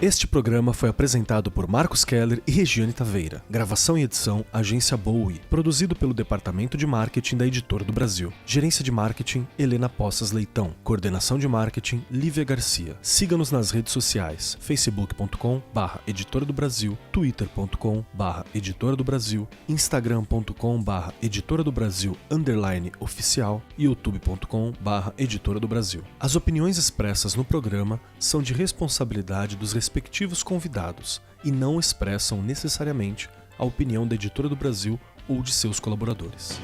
Este programa foi apresentado por Marcos Keller e Regiane Taveira. Gravação e edição, Agência Bowie. Produzido pelo Departamento de Marketing da Editora do Brasil. Gerência de Marketing, Helena Poças Leitão. Coordenação de Marketing, Lívia Garcia. Siga-nos nas redes sociais, facebook.com/Editora do Brasil, twitter.com/Editora do Brasil, instagram.com/Editora do Brasil _oficial e youtube.com/Editora do Brasil. As opiniões expressas no programa são de responsabilidade dos respectivos convidados e não expressam necessariamente a opinião da Editora do Brasil ou de seus colaboradores.